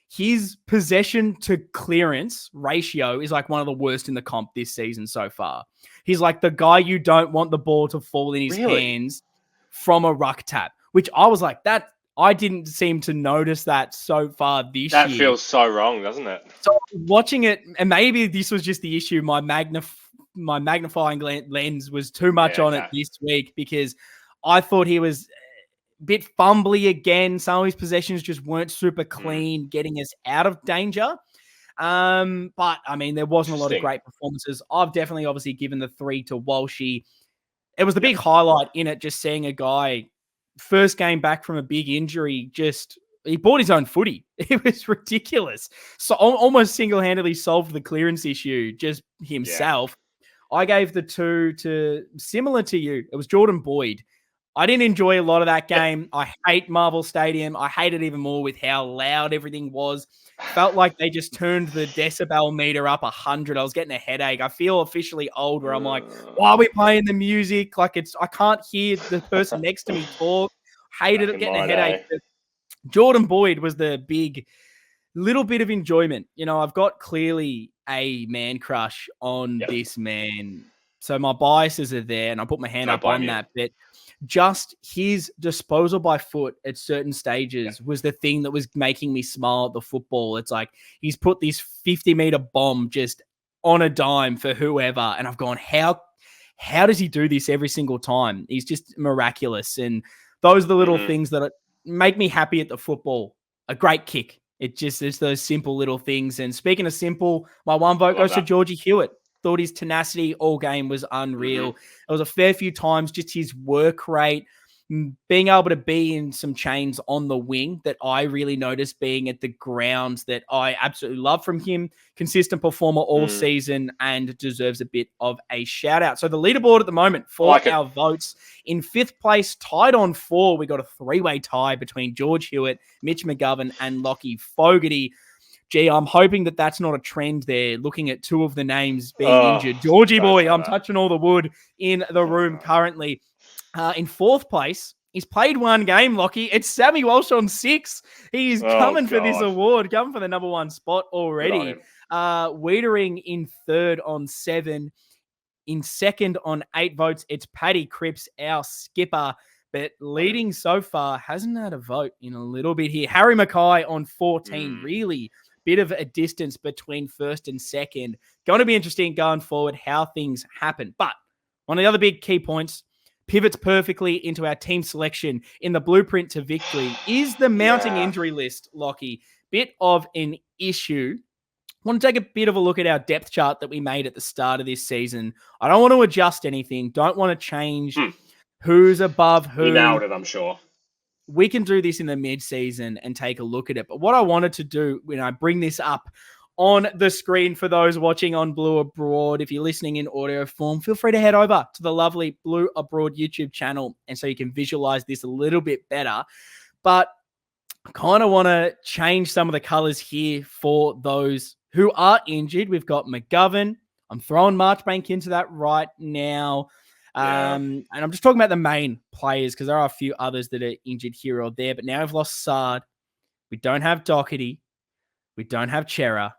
his possession to clearance ratio is like one of the worst in the comp this season so far. He's like the guy you don't want the ball to fall in his hands from a ruck tap, which I was like, that I didn't seem to notice that so far this year. That feels so wrong, doesn't it? So watching it, and maybe this was just the issue, my magnifying lens was too much on it this week because I thought he was bit fumbly again. Some of his possessions just weren't super clean, getting us out of danger. But I mean, there wasn't a lot of great performances. I've definitely obviously given the 3 to Walshy. It was the big highlight in it, just seeing a guy first game back from a big injury, he bought his own footy. It was ridiculous. So almost single-handedly solved the clearance issue just himself. Yeah. I gave the 2 to, similar to you, it was Jordan Boyd. I didn't enjoy a lot of that game. I hate Marvel Stadium. I hate it even more with how loud everything was. Felt like they just turned the decibel meter up 100. I was getting a headache. I feel officially old where I'm like, why are we playing the music? Like I can't hear the person next to me talk. Hated it, getting a headache. Jordan Boyd was the big little bit of enjoyment. I've got clearly a man crush on this man. So my biases are there, and I put my hand up on that. But just his disposal by foot at certain stages was the thing that was making me smile at the football. It's like he's put this 50-meter bomb just on a dime for whoever. And I've gone, how does he do this every single time? He's just miraculous. And those are the little things that make me happy at the football. A great kick. It's those simple little things. And speaking of simple, my 1 vote goes to Georgie Hewitt. Thought his tenacity all game was unreal. There was a fair few times just his work rate, being able to be in some chains on the wing that I really noticed being at the ground that I absolutely love from him. Consistent performer all season and deserves a bit of a shout out. So the leaderboard at the moment for our votes in 5th place, tied on 4. We got a 3-way tie between George Hewitt, Mitch McGovern and Lockie Fogarty. Gee, I'm hoping that that's not a trend there, looking at 2 of the names being injured. Georgie boy, I'm touching all the wood in the room currently. In 4th place, he's played 1 game, Lockie. It's Sammy Walsh on 6. He's coming for this award, coming for the number 1 spot already. Wiedering in 3rd on 7. In 2nd on 8 votes, it's Paddy Cripps, our skipper. But leading so far, hasn't had a vote in a little bit here. Harry Mackay on 14, really bit of a distance between 1st and 2nd. Going to be interesting going forward how things happen. But one of the other big key points, pivots perfectly into our team selection in the blueprint to victory. Is the mounting injury list, Lockie, bit of an issue? I want to take a bit of a look at our depth chart that we made at the start of this season. I don't want to adjust anything. Don't want to change who's above who. You nailed it, I'm sure. We can do this in the mid-season and take a look at it. But what I wanted to do when I bring this up on the screen for those watching on Blue Abroad, if you're listening in audio form, feel free to head over to the lovely Blue Abroad YouTube channel and so you can visualize this a little bit better. But I kind of want to change some of the colors here for those who are injured. We've got McGovern. I'm throwing Marchbank into that right now. And I'm just talking about the main players because there are a few others that are injured here or there. But now we've lost Sard. We don't have Doherty. We don't have Chera.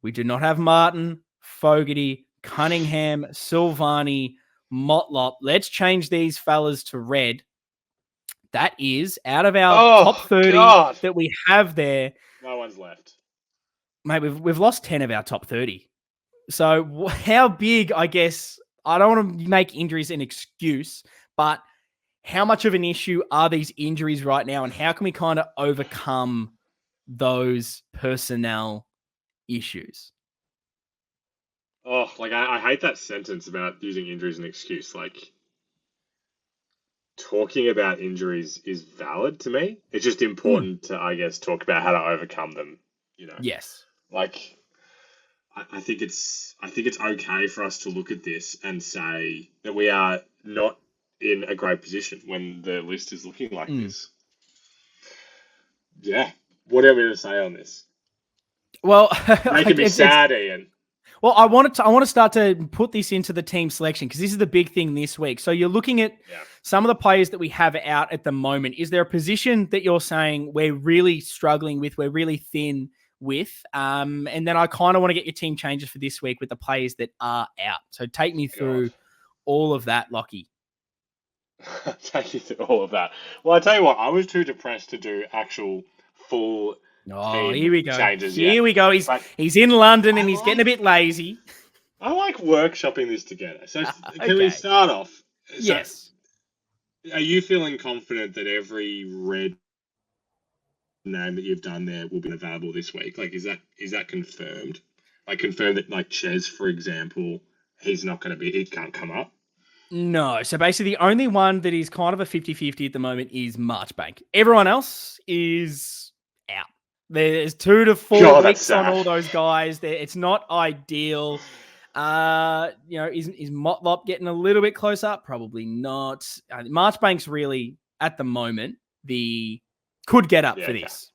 We do not have Martin, Fogarty, Cunningham, Silvani, Motlop. Let's change these fellas to red. That is out of our top 30 that we have there. No one's left. Mate, we've lost 10 of our top 30. So how big, I guess, I don't want to make injuries an excuse, but how much of an issue are these injuries right now and how can we kind of overcome those personnel issues? I hate that sentence about using injuries as an excuse. Talking about injuries is valid to me. It's just important to, I guess, talk about how to overcome them, Yes. I think it's okay for us to look at this and say that we are not in a great position when the list is looking like this. Yeah. What do you want me to say on this? Well, making me sad, Ian. Well, I want to start to put this into the team selection because this is the big thing this week. So you're looking at some of the players that we have out at the moment. Is there a position that you're saying we're really struggling with, we're really thin with? And then I kind of want to get your team changes for this week with the players that are out. So take me through all of that, Lockie. Take you through all of that. Well, I tell you what, I was too depressed to do actual full here we go. Changes. Here we go. He's in London and he's getting a bit lazy. I like workshopping this together. So can we start off? Yes. Are you feeling confident that every red name that you've done there will be available this week? Is that confirmed? Confirmed that Ches, for example, he can't come up? No. So basically the only one that is kind of a 50-50 at the moment is Marchbank. Everyone else is out. There's 2 to 4 weeks on all those guys. It's not ideal. Is Motlop getting a little bit closer? Probably not. Marchbank's really, at the moment, could get up for this.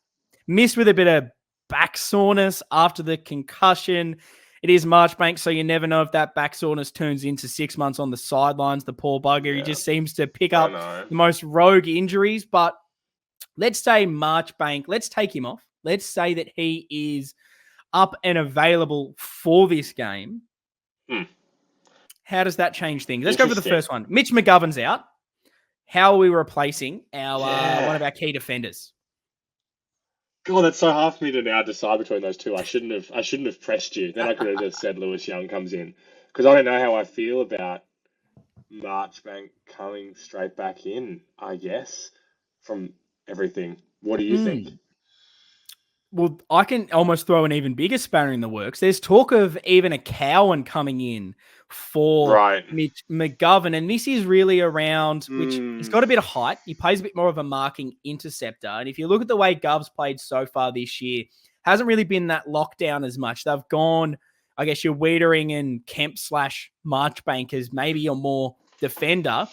Missed with a bit of back soreness after the concussion. It is Marchbank, so you never know if that back soreness turns into 6 months on the sidelines. The poor bugger, he just seems to pick up the most rogue injuries. But let's say Marchbank, let's take him off. Let's say that he is up and available for this game. How does that change things? Let's go for the first one. Mitch McGovern's out. How are we replacing one of our key defenders? God, that's so hard for me to now decide between those two. I shouldn't have pressed you. Then I could have just said Lewis Young comes in because I don't know how I feel about Marchbank coming straight back in. I guess from everything. What do you think? Well, I can almost throw an even bigger spanner in the works. There's talk of even a Cowan coming in for Mitch McGovern, and this is really around, which he's got a bit of height. He plays a bit more of a marking interceptor, and if you look at the way Gov's played so far this year, hasn't really been that lockdown as much. They've gone, I guess, your Wiedering and Kemp / Marchbank as maybe your more defender.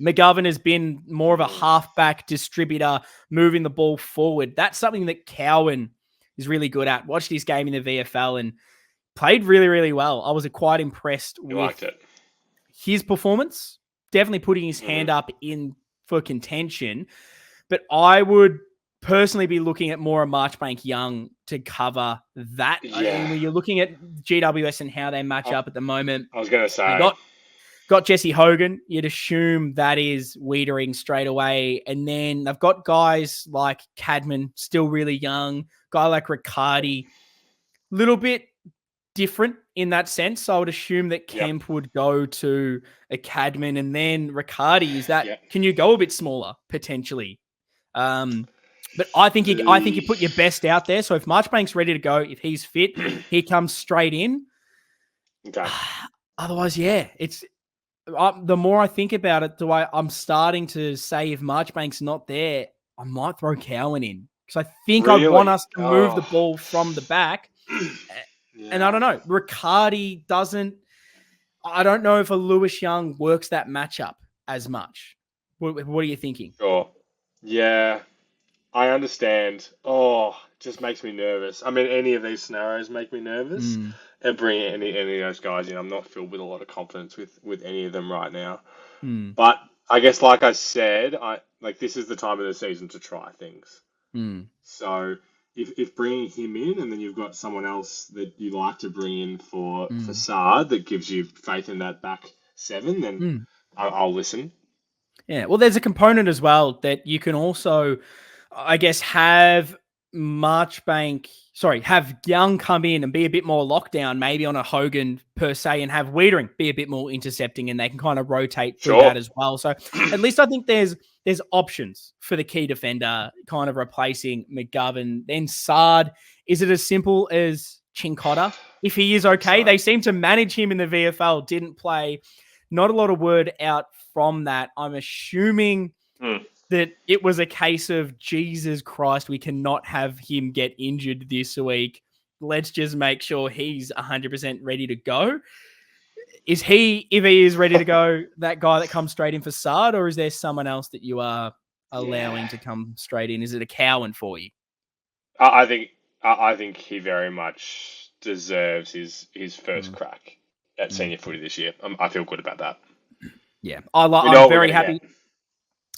McGovern has been more of a halfback distributor, moving the ball forward. That's something that Cowan is really good at. Watched his game in the VFL and played really, really well. I was quite impressed with his performance. Definitely putting his hand up in for contention. But I would personally be looking at more of Marchbank Young to cover that. I mean, when you're looking at GWS and how they match up at the moment. I was going to say. Got Jesse Hogan. You'd assume that is Wiedering straight away. And then they've got guys like Cadman, still really young. Guy like Riccardi, little bit different in that sense. So I would assume that Kemp would go to a Cadman, and then Riccardi. Is that can you go a bit smaller potentially? But I think you put your best out there. So if Marchbank's ready to go, if he's fit, he comes straight in. Okay. Otherwise, it's the more I think about it, I'm starting to say if Marchbank's not there, I might throw Cowan in because I think I want us to move the ball from the back. And I don't know, Riccardi doesn't. I don't know if a Lewis Young works that matchup as much. What are you thinking? Sure. Yeah, I understand. Oh, just makes me nervous. I mean, any of these scenarios make me nervous. And bringing any of those guys in, I'm not filled with a lot of confidence with any of them right now. But I guess, like I said, this is the time of the season to try things. So if bringing him in, and then you've got someone else that you like to bring in for Saad that gives you faith in that back seven, then I'll listen. Yeah, well, there's a component as well that you can also, I guess, have Young come in and be a bit more lockdown, maybe on a Hogan per se, and have Wiedering be a bit more intercepting, and they can kind of rotate through that as well. So at least I think there's options for the key defender kind of replacing McGovern. Then Saad, is it as simple as Chincotta? If he is okay, they seem to manage him in the VFL, didn't play. Not a lot of word out from that. I'm assuming that it was a case of, Jesus Christ, we cannot have him get injured this week. Let's just make sure he's 100% ready to go. Is he, if he is ready to go, that guy that comes straight in for Saad, or is there someone else that you are allowing to come straight in? Is it a Cowan for you? I think he very much deserves his first crack at senior footy this year. I feel good about that. Yeah, I'm very happy.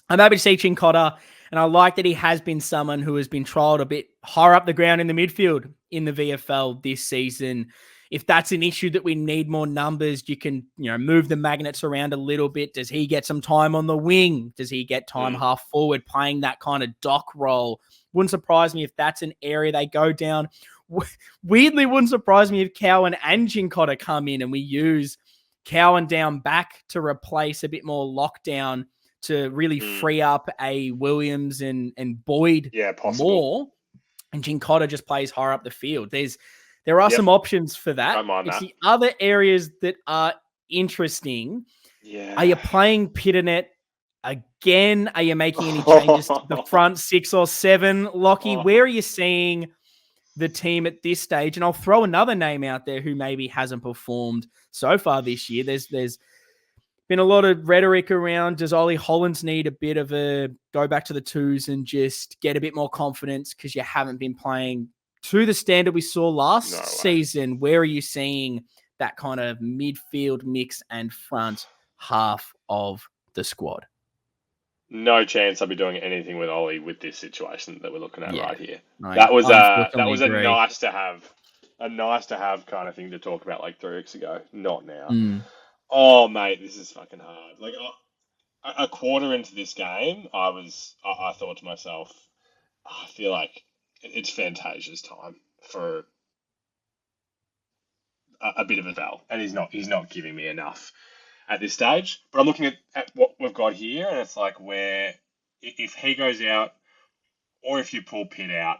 I'm happy to see Chincotta, and I like that he has been someone who has been trialled a bit higher up the ground in the midfield in the VFL this season. If that's an issue that we need more numbers, you can move the magnets around a little bit. Does he get some time on the wing? Does he get time half forward playing that kind of dock role? Wouldn't surprise me if that's an area they go down. Weirdly, wouldn't surprise me if Cowan and Chincotta come in and we use Cowan down back to replace a bit more lockdown to really free up a Williams and Boyd more. And Chincotta just plays higher up the field. There are some options for that. It's the other areas that are interesting. Yeah. Are you playing Pitternet again? Are you making any changes to the front 6 or 7? Lockie, where are you seeing the team at this stage? And I'll throw another name out there who maybe hasn't performed so far this year. There's been a lot of rhetoric around, does Ollie Hollands need a bit of a go back to the twos and just get a bit more confidence because you haven't been playing to the standard we saw last season? Where are you seeing that kind of midfield mix and front half of the squad? No chance I'll be doing anything with Ollie with this situation that we're looking at right here. That was a nice to have kind of thing to talk about like 3 weeks ago. Not now. Oh mate, this is fucking hard. Like a quarter into this game, I thought to myself, I feel like it's Fantasia's time for a bit of a spell, and he's not giving me enough at this stage. But I'm looking at what we've got here, and it's like where if he goes out, or if you pull Pitt out,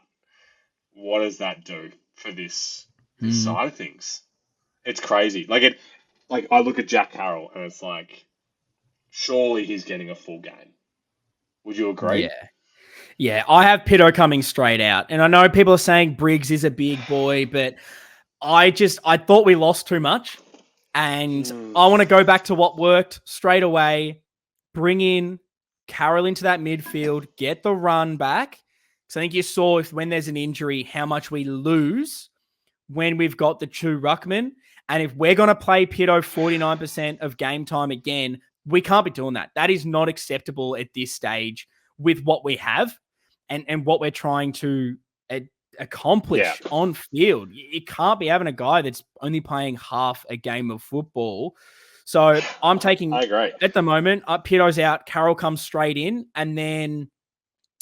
what does that do for this side of things? It's crazy. Like I look at Jack Carroll, and it's like, surely he's getting a full game. Would you agree? Yeah, I have Pitto coming straight out. And I know people are saying Briggs is a big boy, but I thought we lost too much. And I want to go back to what worked straight away. Bring in Carroll into that midfield, get the run back. Because I think you saw when there's an injury, how much we lose when we've got the 2 ruckmen. And if we're going to play Pitto 49% of game time again, we can't be doing that. That is not acceptable at this stage with what we have and what we're trying to accomplish on field. You can't be having a guy that's only playing half a game of football. So I'm taking, I agree. At the moment, Pitto's out, Carroll comes straight in, and then,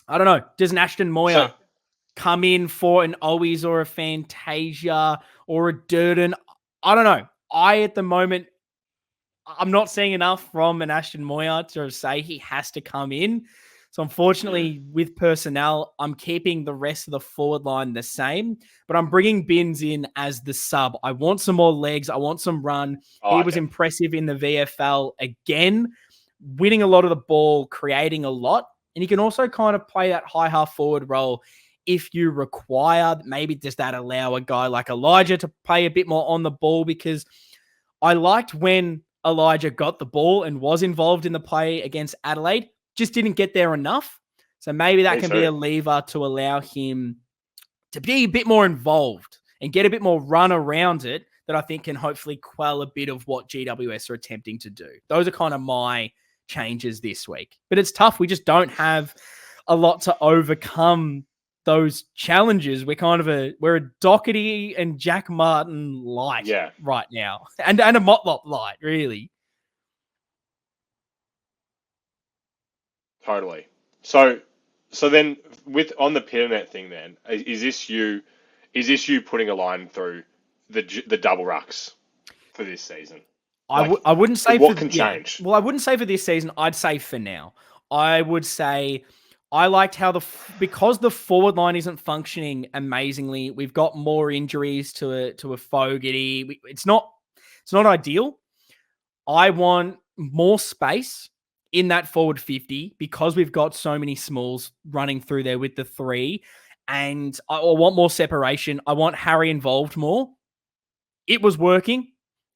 I don't know, does an Ashton Moyer come in for an Owies or a Fantasia or a Durden? I don't know. At the moment, I'm not seeing enough from an Ashton Moyer to say he has to come in. So unfortunately, with personnel, I'm keeping the rest of the forward line the same, but I'm bringing Binns in as the sub. I want some more legs. I want some run. He was impressive in the VFL again, winning a lot of the ball, creating a lot. And he can also kind of play that high half forward role if you require. Maybe does that allow a guy like Elijah to play a bit more on the ball? Because I liked when Elijah got the ball and was involved in the play against Adelaide, just didn't get there enough. So maybe that can be a lever to allow him to be a bit more involved and get a bit more run around it that I think can hopefully quell a bit of what GWS are attempting to do. Those are kind of my changes this week. But it's tough. We just don't have a lot to overcome those challenges. We're a Doherty and Jack Martin light right now. And a Motlop light, really. Totally. So then on the Pitanet thing then, is this you putting a line through the double rucks for this season? I wouldn't say what can change. Well, I wouldn't say for this season. I'd say for now. I would say I liked how because the forward line isn't functioning amazingly. We've got more injuries to a Fogarty. It's not ideal. I want more space in that forward 50 because we've got so many smalls running through there with the 3, and I want more separation. I want Harry involved more. It was working.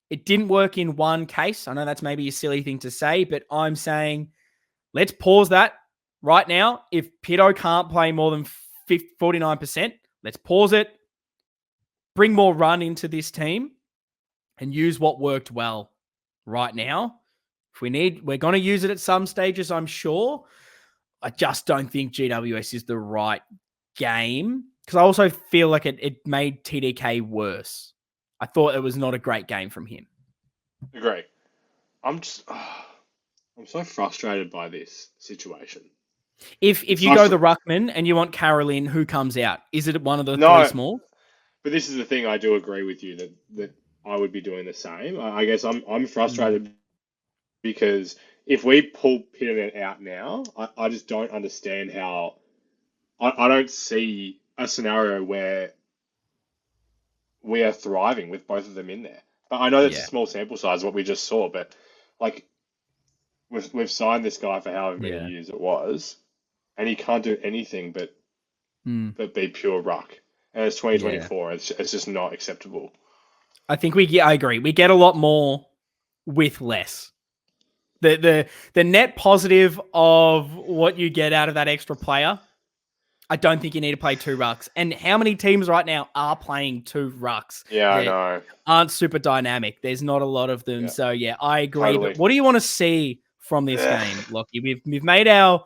It didn't work in one case. I know that's maybe a silly thing to say, but I'm saying let's pause that right now. If Pito can't play more than 49%, let's pause it, bring more run into this team, and use what worked well right now. If we're going to use it at some stages, I'm sure. I just don't think GWS is the right game because I also feel like it made TDK worse. I thought it was not a great game from him. Agree. I'm so frustrated by this situation. If you go the ruckman and you want Carolyn, who comes out? Is it one of the 3 small? But this is the thing. I do agree with you that I would be doing the same. I guess I'm frustrated because if we pull Pitanet out now, I just don't understand how. I don't see a scenario where we are thriving with both of them in there. But I know that's a small sample size, what we just saw, but like we've signed this guy for however many years it was, and he can't do anything but be pure ruck. And it's 2024. It's just not acceptable. I think I agree. We get a lot more with less. The net positive of what you get out of that extra player, I don't think you need to play 2 rucks. And how many teams right now are playing 2 rucks? Yeah, I know. Aren't super dynamic. There's not a lot of them. Yeah. So yeah, I agree. Totally. But what do you want to see from this game, Lockie? We've made our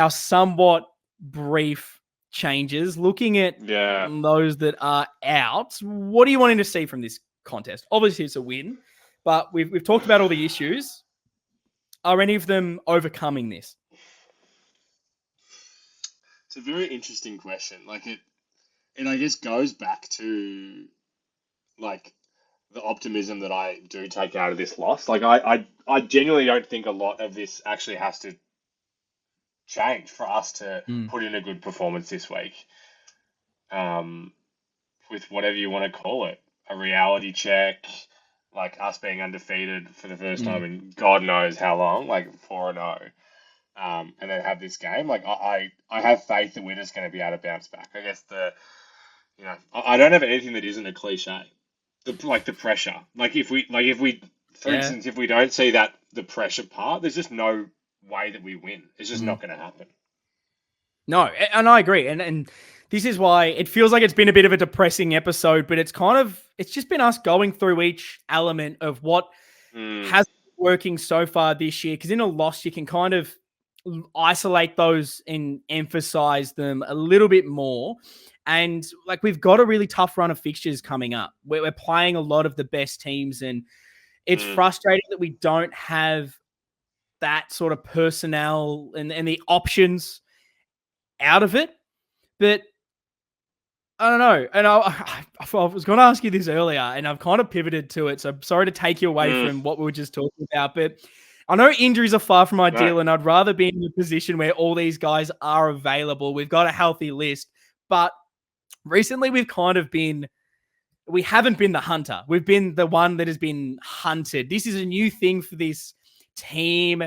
somewhat brief changes. Looking at those that are out, what are you wanting to see from this contest? Obviously, it's a win, but we've talked about all the issues. Are any of them overcoming this? It's a very interesting question. Like it I guess goes back to like the optimism that I do take out of this loss. Like I genuinely don't think a lot of this actually has to change for us to put in a good performance this week. With whatever you want to call it, a reality check, like us being undefeated for the first time in God knows how long, like 4-0. And then have this game. Like I have faith that we're just going to be able to bounce back. I guess I don't have anything that isn't a cliche. The pressure. Like if we for instance, if we don't see the pressure part, there's just no way that we win. It's just not going to happen. No, and I agree. And this is why it feels like it's been a bit of a depressing episode, but it's just been us going through each element of what has been working so far this year. Because in a loss, you can kind of isolate those and emphasize them a little bit more. And like we've got a really tough run of fixtures coming up. We're playing a lot of the best teams, and it's frustrating that we don't have that sort of personnel and the options out of it. But I don't know. And I was going to ask you this earlier, and I've kind of pivoted to it. So I'm sorry to take you away from what we were just talking about. But I know injuries are far from ideal, and I'd rather be in a position where all these guys are available. We've got a healthy list. But recently we've kind of been, we haven't been the hunter. We've been the one that has been hunted. This is a new thing for this team.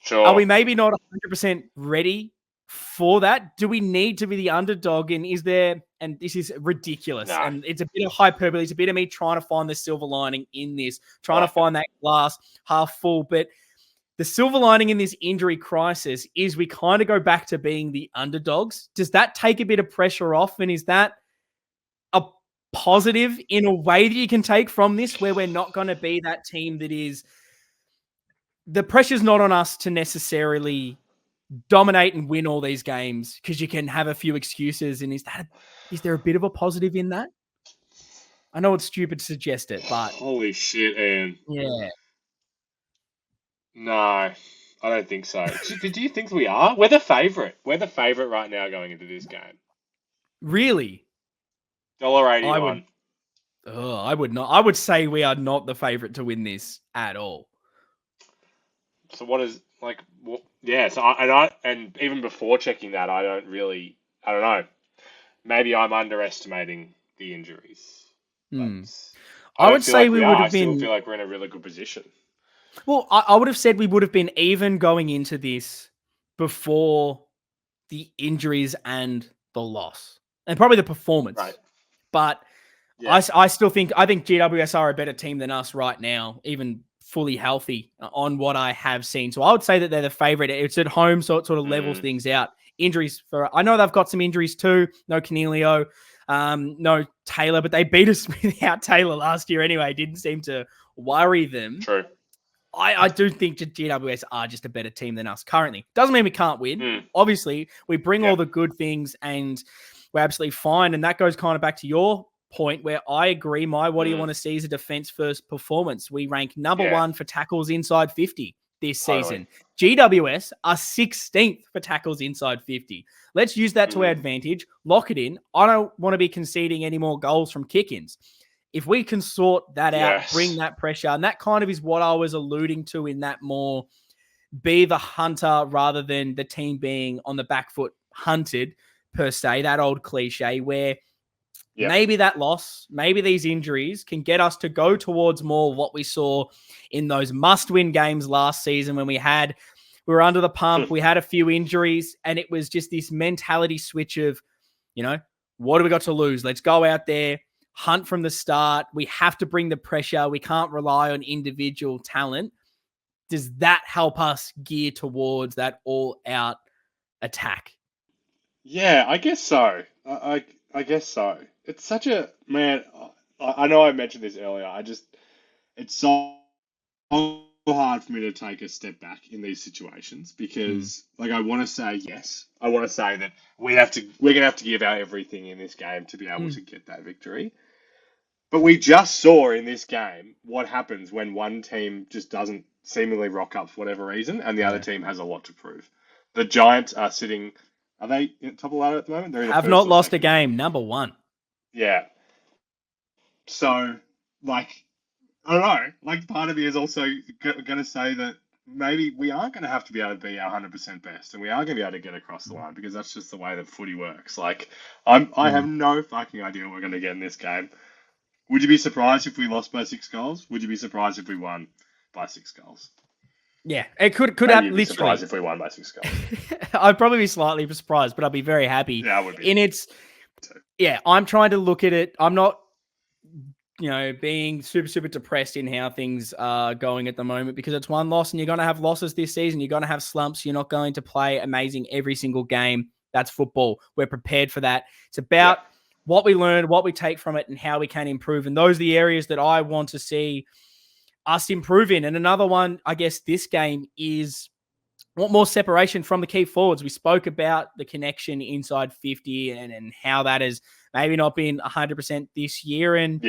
Sure. Are we maybe not 100% ready for that? Do we need to be the underdog? And is there, and this is ridiculous, and it's a bit of hyperbole. It's a bit of me trying to find the silver lining in this, trying to find that glass half full. But the silver lining in this injury crisis is we kind of go back to being the underdogs. Does that take a bit of pressure off? And is that a positive in a way that you can take from this, where we're not going to be that team that is, the pressure's not on us to necessarily dominate and win all these games, because you can have a few excuses. And is there a bit of a positive in that? I know it's stupid to suggest it, but holy shit, Ian. Yeah. No, I don't think so. Do you think we are? We're the favourite. We're the favourite right now going into this game. Really? $1.81. I would not. I would say we are not the favourite to win this at all. So what is, like, what, yeah, so and even before checking that, I don't know. Maybe I'm underestimating the injuries. I would say we would have been. I still feel like we're in a really good position. Well, I would have said we would have been even going into this before the injuries and the loss, and probably the performance. Right. But yeah. I still think GWS are a better team than us right now, even fully healthy on what I have seen. So I would say that they're the favourite. It's at home, so it sort of levels things out. Injuries I know they've got some injuries too. No Cornelio, no Taylor, but they beat us without Taylor last year anyway. It didn't seem to worry them. True. I do think that GWS are just a better team than us currently. Doesn't mean we can't win. Obviously, we bring all the good things and we're absolutely fine. And that goes kind of back to your point where I agree. What do you want to see is a defense first performance. We rank number 1 for tackles inside 50 this season. GWS are 16th for tackles inside 50. Let's use that to our advantage. Lock it in. I don't want to be conceding any more goals from kick-ins. If we can sort that out, bring that pressure, and that kind of is what I was alluding to in that more be the hunter rather than the team being on the back foot hunted per se, that old cliche where maybe that loss, maybe these injuries can get us to go towards more what we saw in those must-win games last season when we were under the pump, we had a few injuries, and it was just this mentality switch of, what do we got to lose? Let's go out there, hunt from the start. We have to bring the pressure. We can't rely on individual talent. Does that help us gear towards that all-out attack? Yeah, I guess so. I guess so. It's such a, man, I know I mentioned this earlier. It's so hard for me to take a step back in these situations because, I want to say yes. I want to say that we're going to have to give our everything in this game to be able to get that victory. But we just saw in this game what happens when one team just doesn't seemingly rock up for whatever reason and the other team has a lot to prove. The Giants are sitting, are they at top of the ladder at the moment? They're have not lost a game, number 1. Yeah. So, I don't know. Part of me is also going to say that maybe we are going to have to be able to be our 100% best, and we are going to be able to get across the line because that's just the way that footy works. I have no fucking idea what we're going to get in this game. Would you be surprised if we lost by 6 goals? Would you be surprised if we won by 6 goals? Yeah, it could Maybe have you'd be surprised if we won by 6 goals. I'd probably be slightly surprised, but I'd be very happy. Yeah, I would be. I'm trying to look at it. I'm not, being super, super depressed in how things are going at the moment because it's one loss and you're going to have losses this season. You're going to have slumps. You're not going to play amazing every single game. That's football. We're prepared for that. It's about what we learn, what we take from it, and how we can improve. And those are the areas that I want to see us improve in. And another one, I guess, this game is want more separation from the key forwards. We spoke about the connection inside 50 and how that has maybe not been 100% this year. And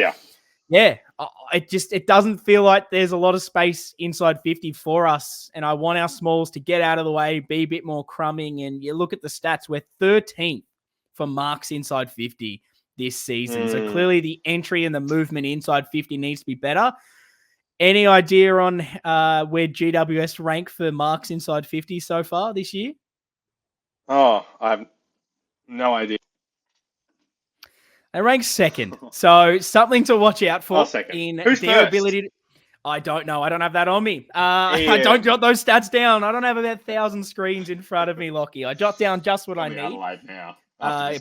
it doesn't feel like there's a lot of space inside 50 for us. And I want our smalls to get out of the way, be a bit more crumbing. And you look at the stats, we're 13th for marks inside 50 this season. So clearly the entry and the movement inside 50 needs to be better. Any idea on where GWS rank for marks inside 50 so far this year? Oh, I have no idea. They rank second. So something to watch out for in Who's their first? ability to... I don't know. I don't have that on me. I don't jot those stats down. I don't have about 1,000 screens in front of me, Lockie. I jot down just what I need. Adelaide now.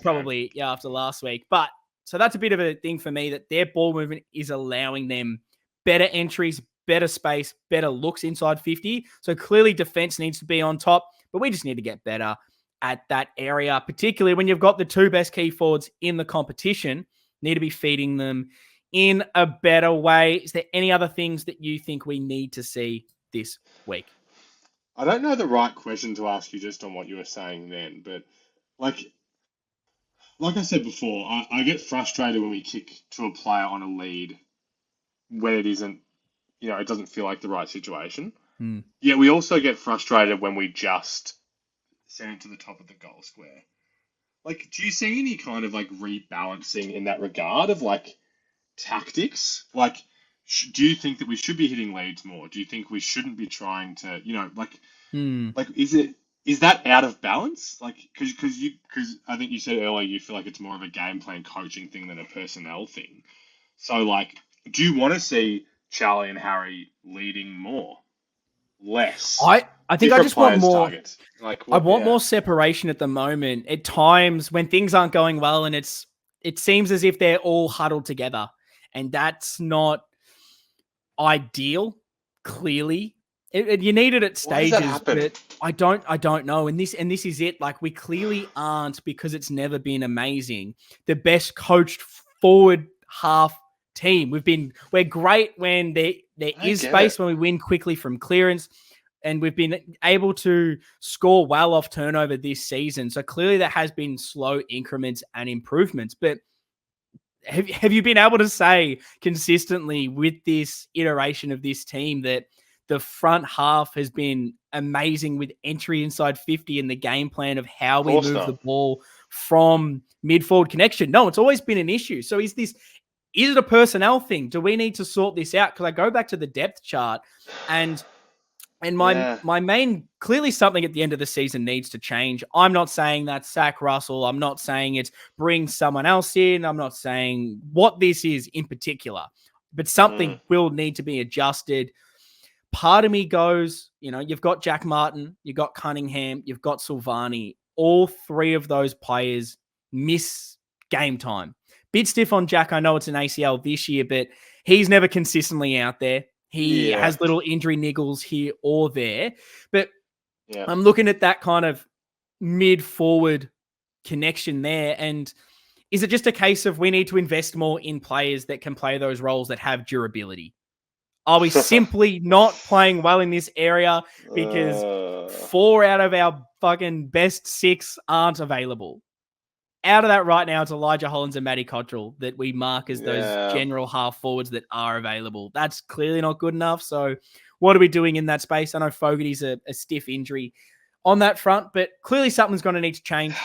Probably, after last week. But so that's a bit of a thing for me that their ball movement is allowing them better entries, better space, better looks inside 50. So clearly defense needs to be on top, but we just need to get better at that area, particularly when you've got the two best key forwards in the competition. Need to be feeding them in a better way. Is there any other things that you think we need to see this week? I don't know the right question to ask you just on what you were saying then, but like I said before, I get frustrated when we kick to a player on a lead when it isn't, it doesn't feel like the right situation. Yeah, we also get frustrated when we just send it to the top of the goal square. Like, do you see any kind of like rebalancing in that regard of like tactics? Like, do you think that we should be hitting leads more? Do you think we shouldn't be trying to, like is that out of balance? Like, because I think you said earlier you feel like it's more of a game plan coaching thing than a personnel thing. So like, do you want to see Charlie and Harry leading more? Less? I think I just want more. Targets. I want more separation at the moment. At times when things aren't going well and it seems as if they're all huddled together, and that's not ideal. Clearly, you need it at stages, but I don't know. And this is it. Like, we clearly aren't, because it's never been amazing, the best coached forward half team. We're great when there is space, when we win quickly from clearance. And we've been able to score well off turnover this season. So clearly there has been slow increments and improvements. But have you been able to say consistently with this iteration of this team that the front half has been amazing with entry inside 50 and the game plan of how we move the ball from mid-forward connection? No, it's always been an issue. So is it a personnel thing? Do we need to sort this out? Because I go back to the depth chart and my main, clearly something at the end of the season needs to change. I'm not saying that sack Russell. I'm not saying it's bring someone else in. I'm not saying what this is in particular, but something will need to be adjusted. Part of me goes, you've got Jack Martin, you've got Cunningham, you've got Silvani. All three of those players miss game time. Bit stiff on Jack. I know it's an ACL this year, but he's never consistently out there. He has little injury niggles here or there. But I'm looking at that kind of mid-forward connection there. And is it just a case of we need to invest more in players that can play those roles that have durability? Are we simply not playing well in this area because 4 out of our fucking best 6 aren't available? Out of that right now, it's Elijah Hollins and Matty Cottrell that we mark as those general half forwards that are available. That's clearly not good enough. So what are we doing in that space? I know Fogarty's a stiff injury on that front, but clearly something's going to need to change.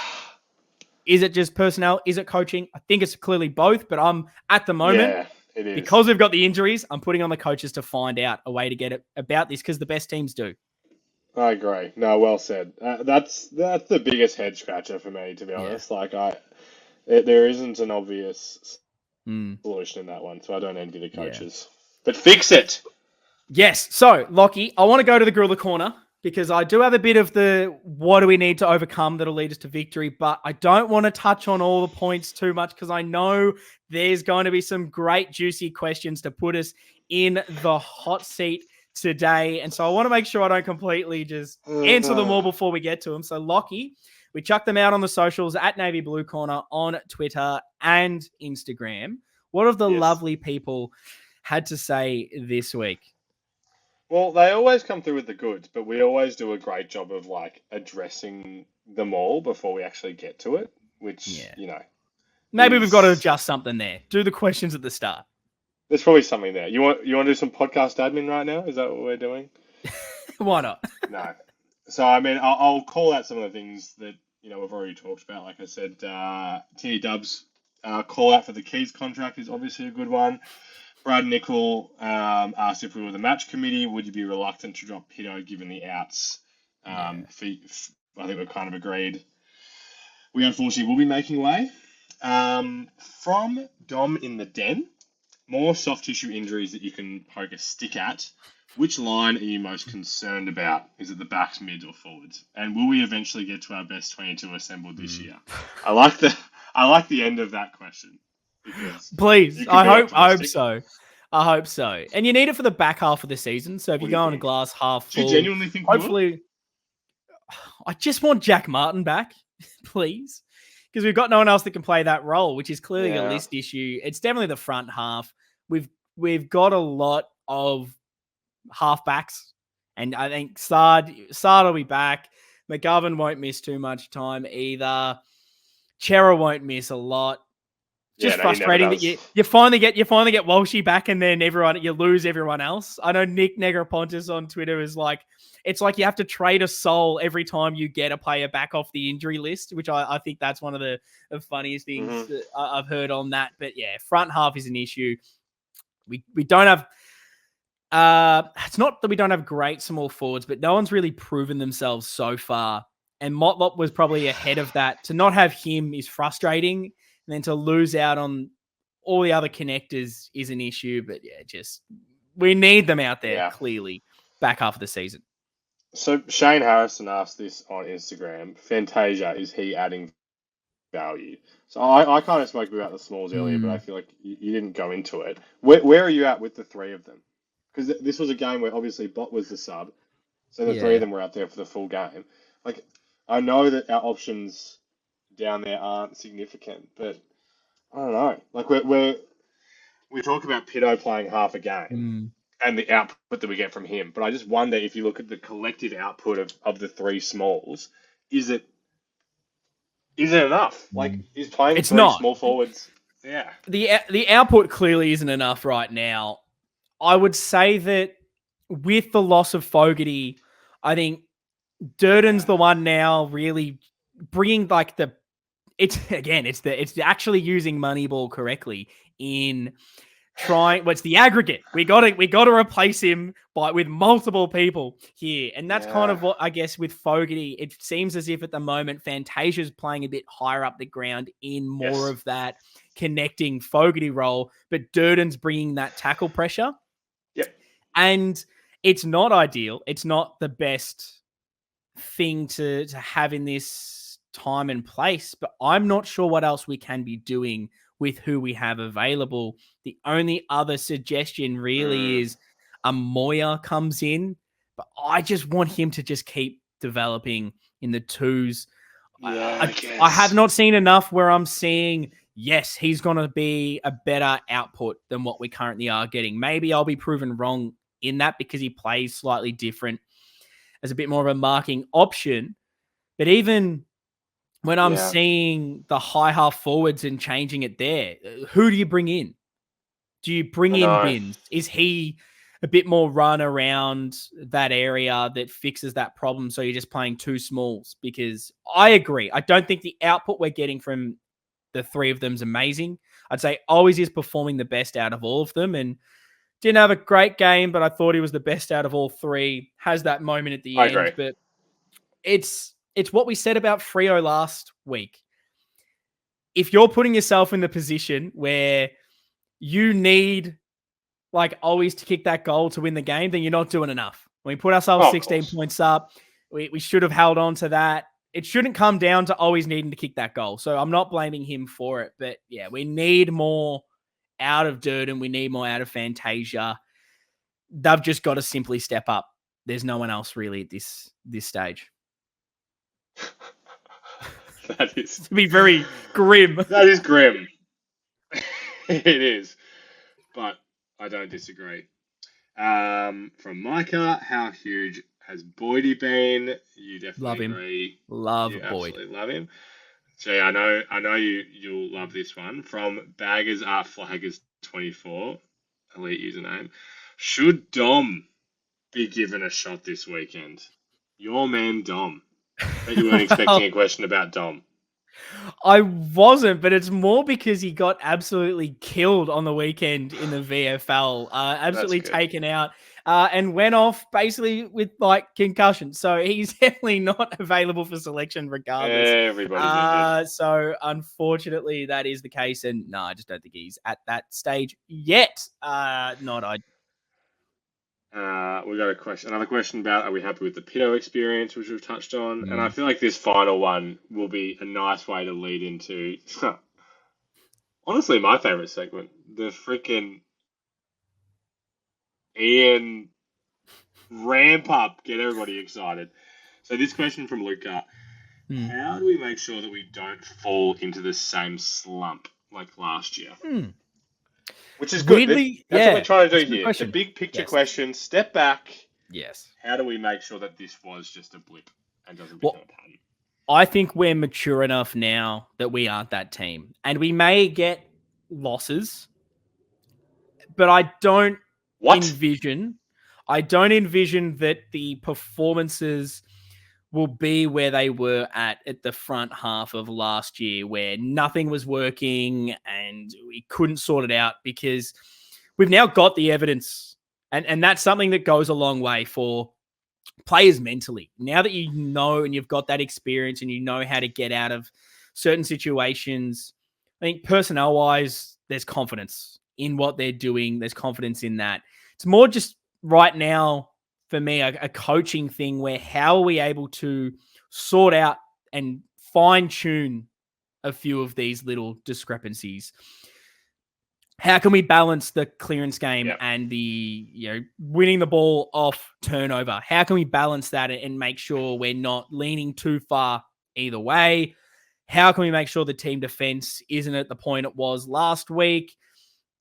Is it just personnel? Is it coaching? I think it's clearly both, but I'm at the moment, it is. Because we've got the injuries, I'm putting on the coaches to find out a way to get it about this, because the best teams do. I agree. No, well said. That's the biggest head scratcher for me, to be honest. Like, there isn't an obvious solution in that one, so I don't envy the coaches. But fix it. Yes. So, Lockie, I want to go to the Gorilla Corner, because I do have a bit of the what do we need to overcome that'll lead us to victory, but I don't want to touch on all the points too much, because I know there's going to be some great juicy questions to put us in the hot seat today. And so I want to make sure I don't completely just answer them all before we get to them. So Lockie, we chuck them out on the socials at Navy Blue Corner on Twitter and Instagram. What have the lovely people had to say this week? Well, they always come through with the goods, but we always do a great job of like addressing them all before we actually get to it, which, maybe we've got to adjust something there. Do the questions at the start. There's probably something there. You want to do some podcast admin right now? Is that what we're doing? Why not? No. So, I mean, I'll call out some of the things that we've already talked about. Like I said, Timmy Dubs' call out for the Keys contract is obviously a good one. Brad Nickel asked if we were the match committee, would you be reluctant to drop Pito given the outs? I think we've kind of agreed. We unfortunately will be making way. From Dom in the Den, more soft tissue injuries that you can poke a stick at. Which line are you most concerned about? Is it the backs, mids, or forwards? And will we eventually get to our best 22 assembled this year? I like the end of that question. Please, I hope so. I hope so. And you need it for the back half of the season. So if you go on a glass half full, do you genuinely think hopefully, I just want Jack Martin back, please, because we've got no one else that can play that role, which is clearly a list issue. It's definitely the front half. We've got a lot of halfbacks, and I think Sard will be back. McGovern won't miss too much time either. Chera won't miss a lot. Just frustrating that you finally get Walshy back, and then you lose everyone else. I know Nick Negropontis on Twitter is like, it's like you have to trade a soul every time you get a player back off the injury list, which I think that's one of the funniest things that I've heard on that. But yeah, front half is an issue. We don't have. It's not that we don't have great small forwards, but no one's really proven themselves so far. And Motlop was probably ahead of that. To not have him is frustrating. And then to lose out on all the other connectors is an issue. But yeah, we need them out there, clearly, back half of the season. So Shane Harrison asked this on Instagram. Fantasia, is he adding value? So I kind of spoke about the smalls earlier, but I feel like you didn't go into it. Where are you at with the three of them? Because this was a game where obviously Bot was the sub. So the three of them were out there for the full game. Like, I know that our options down there aren't significant, but I don't know. Like we talk about Pito playing half a game and the output that we get from him, but I just wonder if you look at the collective output of the three smalls, is it enough? Like, is playing it's three not. Small forwards? Yeah. The output clearly isn't enough right now. I would say that with the loss of Fogarty, I think Durden's the one now really bringing like it's actually using Moneyball correctly in trying. What's the aggregate? We got to replace him with multiple people here, and that's kind of what I guess with Fogarty. It seems as if at the moment Fantasia's playing a bit higher up the ground in more of that connecting Fogarty role, but Durden's bringing that tackle pressure. Yep, and it's not ideal. It's not the best thing to have in this time and place, but I'm not sure what else we can be doing with who we have available. The only other suggestion really is a Moya comes in, but I just want him to just keep developing in the twos. I have not seen enough where I'm seeing, yes, he's going to be a better output than what we currently are getting. Maybe I'll be proven wrong in that because he plays slightly different as a bit more of a marking option. But even when I'm seeing the high half forwards and changing it there, who do you bring in? Do you bring in Binns? Is he a bit more run around that area that fixes that problem? So you're just playing two smalls? Because I agree. I don't think the output we're getting from the three of them is amazing. I'd say always is performing the best out of all of them, and didn't have a great game, but I thought he was the best out of all three. Has that moment at the end, agree. But it's what we said about Freo last week. If you're putting yourself in the position where you need like always to kick that goal to win the game, then you're not doing enough. When we put ourselves 16 points up, we should have held on to that. It shouldn't come down to always needing to kick that goal. So I'm not blaming him for it, but yeah, we need more out of Durden. We need more out of Fantasia. They've just got to simply step up. There's no one else really at this stage. That is to be very grim. That is grim. It is, but I don't disagree. From Micah, how huge has Boydie been? You definitely love him. Agree. Love you Boyd. Absolutely love him. Gee, I know you'll love this one. From Baggers Are Flaggers 24, elite username. Should Dom be given a shot this weekend? Your man Dom. Bet you weren't expecting a question about Dom. I wasn't, but it's more because he got absolutely killed on the weekend in the VFL, absolutely taken out, and went off basically with like concussion. So he's definitely not available for selection regardless. Everybody's injured. So unfortunately, that is the case. And no, I just don't think he's at that stage yet. Not I. We got another question about, are we happy with the Pito experience, which we've touched on? And I feel like this final one will be a nice way to lead into, honestly, my favorite segment, the freaking Ian ramp up, get everybody excited. So this question from Luca, how do we make sure that we don't fall into the same slump like last year? Which is good. That's what we're trying to do here. It's a big picture question. Step back. Yes. How do we make sure that this was just a blip and doesn't become a pattern? I think we're mature enough now that we aren't that team. And we may get losses, but I don't envision that the performances will be where they were at the front half of last year, where nothing was working and we couldn't sort it out, because we've now got the evidence. And that's something that goes a long way for players mentally. Now that you know and you've got that experience and you know how to get out of certain situations, I think personnel-wise, there's confidence in what they're doing. There's confidence in that. It's more just right now, for me, a coaching thing where how are we able to sort out and fine-tune a few of these little discrepancies? How can we balance the clearance game and the winning the ball off turnover? How can we balance that and make sure we're not leaning too far either way? How can we make sure the team defense isn't at the point it was last week?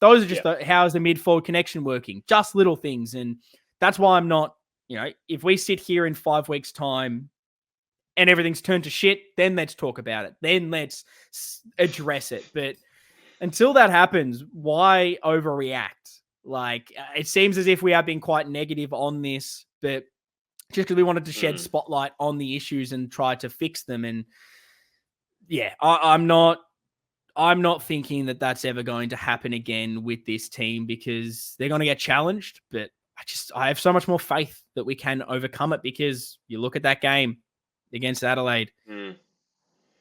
Those are just how is the mid-forward connection working? Just little things. And that's why I'm not, if we sit here in 5 weeks' time and everything's turned to shit, then let's talk about it. Then let's address it. But until that happens, why overreact? Like, it seems as if we are being quite negative on this, but just because we wanted to shed spotlight on the issues and try to fix them. And yeah, I'm not thinking that that's ever going to happen again with this team, because they're going to get challenged. But I have so much more faith that we can overcome it, because you look at that game against Adelaide,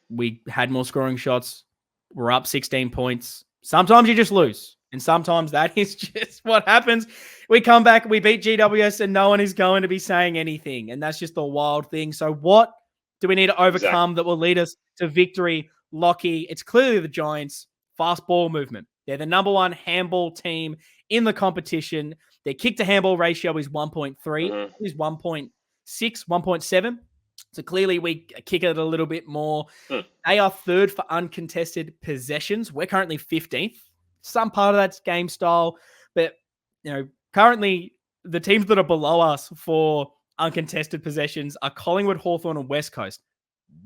we had more scoring shots. We're up 16 points. Sometimes you just lose. And sometimes that is just what happens. We come back, we beat GWS, and no one is going to be saying anything. And that's just the wild thing. So what do we need to overcome that will lead us to victory? Lockie, it's clearly the Giants' fast ball movement. They're the number one handball team in the competition. Their kick-to-handball ratio is 1.3. Is 1.6, 1.7. So clearly we kick it a little bit more. They are third for uncontested possessions. We're currently 15th. Some part of that's game style, but currently the teams that are below us for uncontested possessions are Collingwood, Hawthorn, and West Coast.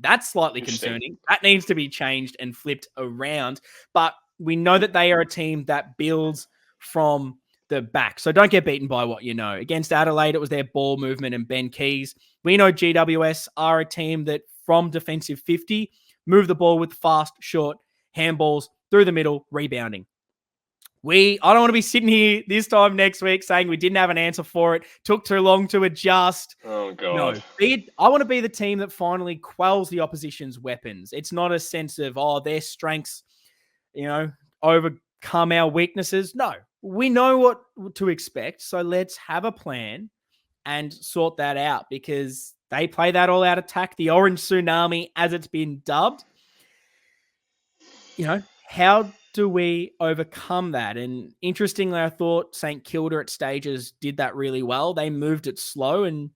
That's slightly concerning. That needs to be changed and flipped around. But we know that they are a team that builds from the back. So don't get beaten by what you know. Against Adelaide, it was their ball movement and Ben Keys. We know GWS are a team that from defensive 50, move the ball with fast, short handballs through the middle, rebounding. I don't want to be sitting here this time next week saying we didn't have an answer for it, took too long to adjust. Oh, God. No, I want to be the team that finally quells the opposition's weapons. It's not a sense of, their strengths, overcome our weaknesses. No, we know what to expect. So let's have a plan and sort that out, because they play that all-out attack, the Orange Tsunami, as it's been dubbed. How do we overcome that? And interestingly, I thought St. Kilda at stages did that really well. They moved it slow. And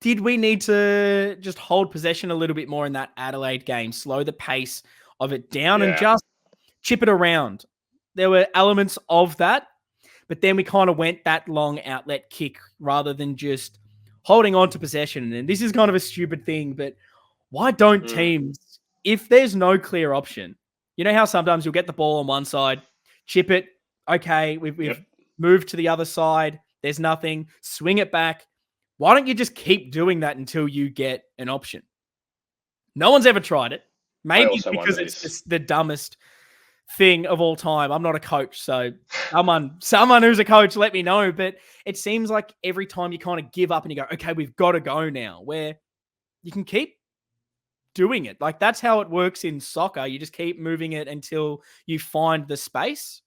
did we need to just hold possession a little bit more in that Adelaide game, slow the pace of it down and just chip it around? There were elements of that, but then we kind of went that long outlet kick rather than just holding on to possession. And this is kind of a stupid thing, but why don't teams, if there's no clear option, how sometimes you'll get the ball on one side, chip it, okay, we've moved to the other side, there's nothing, swing it back, Why don't you just keep doing that until you get an option? No one's ever tried it. Maybe it's because it's just the dumbest thing of all time. I'm not a coach, so someone who's a coach, let me know. But it seems like every time you kind of give up and you go, okay, we've got to go now, where you can keep doing it. Like, that's how it works in soccer. You just keep moving it until you find the space.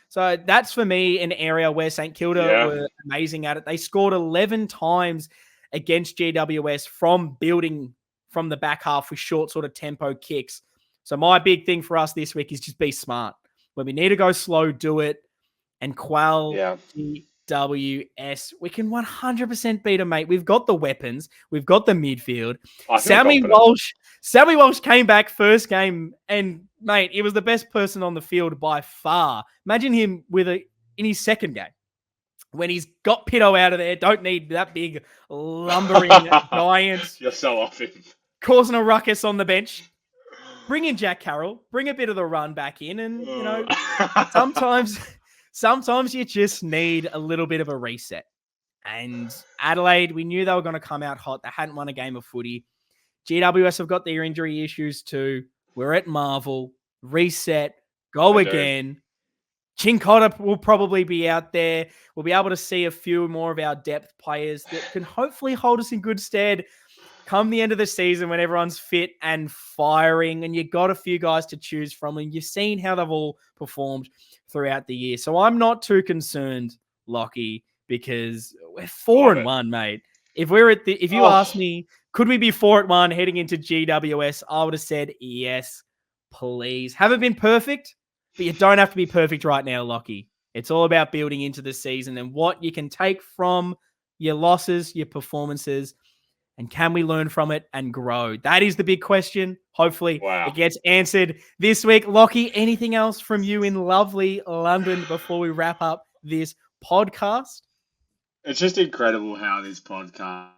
So that's, for me, an area where St Kilda were amazing at it. They scored 11 times against GWS from building from the back half with short sort of tempo kicks. So my big thing for us this week is just be smart. When we need to go slow, do it, and quell GWS. We can 100% beat them, mate. We've got the weapons. We've got the midfield. Sammy Walsh came back first game, and, mate, he was the best person on the field by far. Imagine him in his second game. When he's got Pitto out of there, don't need that big lumbering giant. You're so off him. Causing a ruckus on the bench. Bring in Jack Carroll. Bring a bit of the run back in. And, you know, sometimes you just need a little bit of a reset. And Adelaide, we knew they were going to come out hot. They hadn't won a game of footy. GWS have got their injury issues too. We're at Marvel. Reset. Go again. Chincotta will probably be out there. We'll be able to see a few more of our depth players that can hopefully hold us in good stead come the end of the season when everyone's fit and firing, and you got a few guys to choose from, and you've seen how they've all performed throughout the year. So I'm not too concerned, Lockie, because we're 4-1, mate. If you asked me, could we be 4-1 heading into GWS, I would have said yes, please. Haven't been perfect, but you don't have to be perfect right now, Lockie. It's all about building into the season and what you can take from your losses, your performances, and can we learn from it and grow? That is the big question. Hopefully it gets answered this week. Lockie, anything else from you in lovely London before we wrap up this podcast? It's just incredible how this podcast,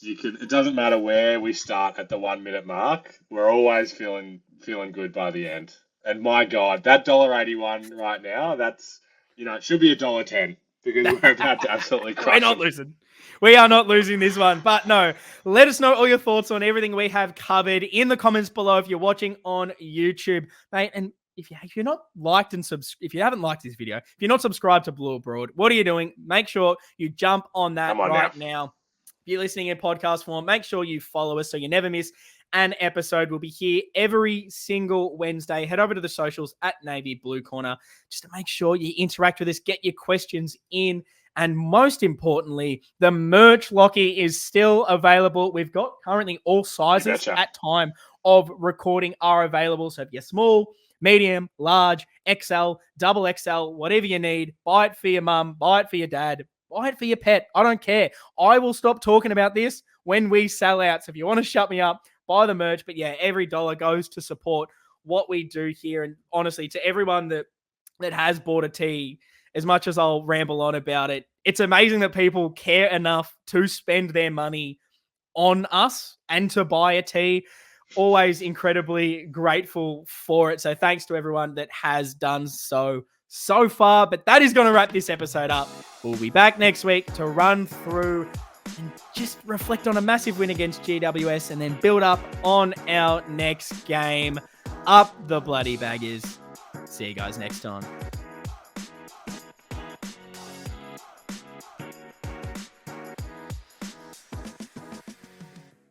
it doesn't matter where we start at the 1 minute mark. We're always feeling good by the end. And my God, that $1.81 right now, that's, it should be $1.10 because we're about to absolutely crush it. We're not losing. We are not losing this one. But no, let us know all your thoughts on everything we have covered in the comments below if you're watching on YouTube, mate. And if you're not liked and if you haven't liked this video, if you're not subscribed to Blue Abroad, what are you doing? Make sure you jump on that now. If you're listening in podcast form, make sure you follow us so you never miss an episode. We'll be here every single Wednesday. Head over to the socials at Navy Blue Corner just to make sure you interact with us, get your questions in. And most importantly, the merch, Lockie, is still available. We've got currently all sizes at time of recording are available. So if you're small, medium, large, XL, double XL, whatever you need, buy it for your mum, buy it for your dad, buy it for your pet. I don't care. I will stop talking about this when we sell out. So if you want to shut me up, buy the merch. But yeah, every dollar goes to support what we do here. And honestly, to everyone that has bought a tee, as much as I'll ramble on about it, it's amazing that people care enough to spend their money on us and to buy a tee. Always incredibly grateful for it. So thanks to everyone that has done so far. But that is going to wrap this episode up. We'll be back next week to run through and just reflect on a massive win against GWS and then build up on our next game. Up the bloody baggers. See you guys next time.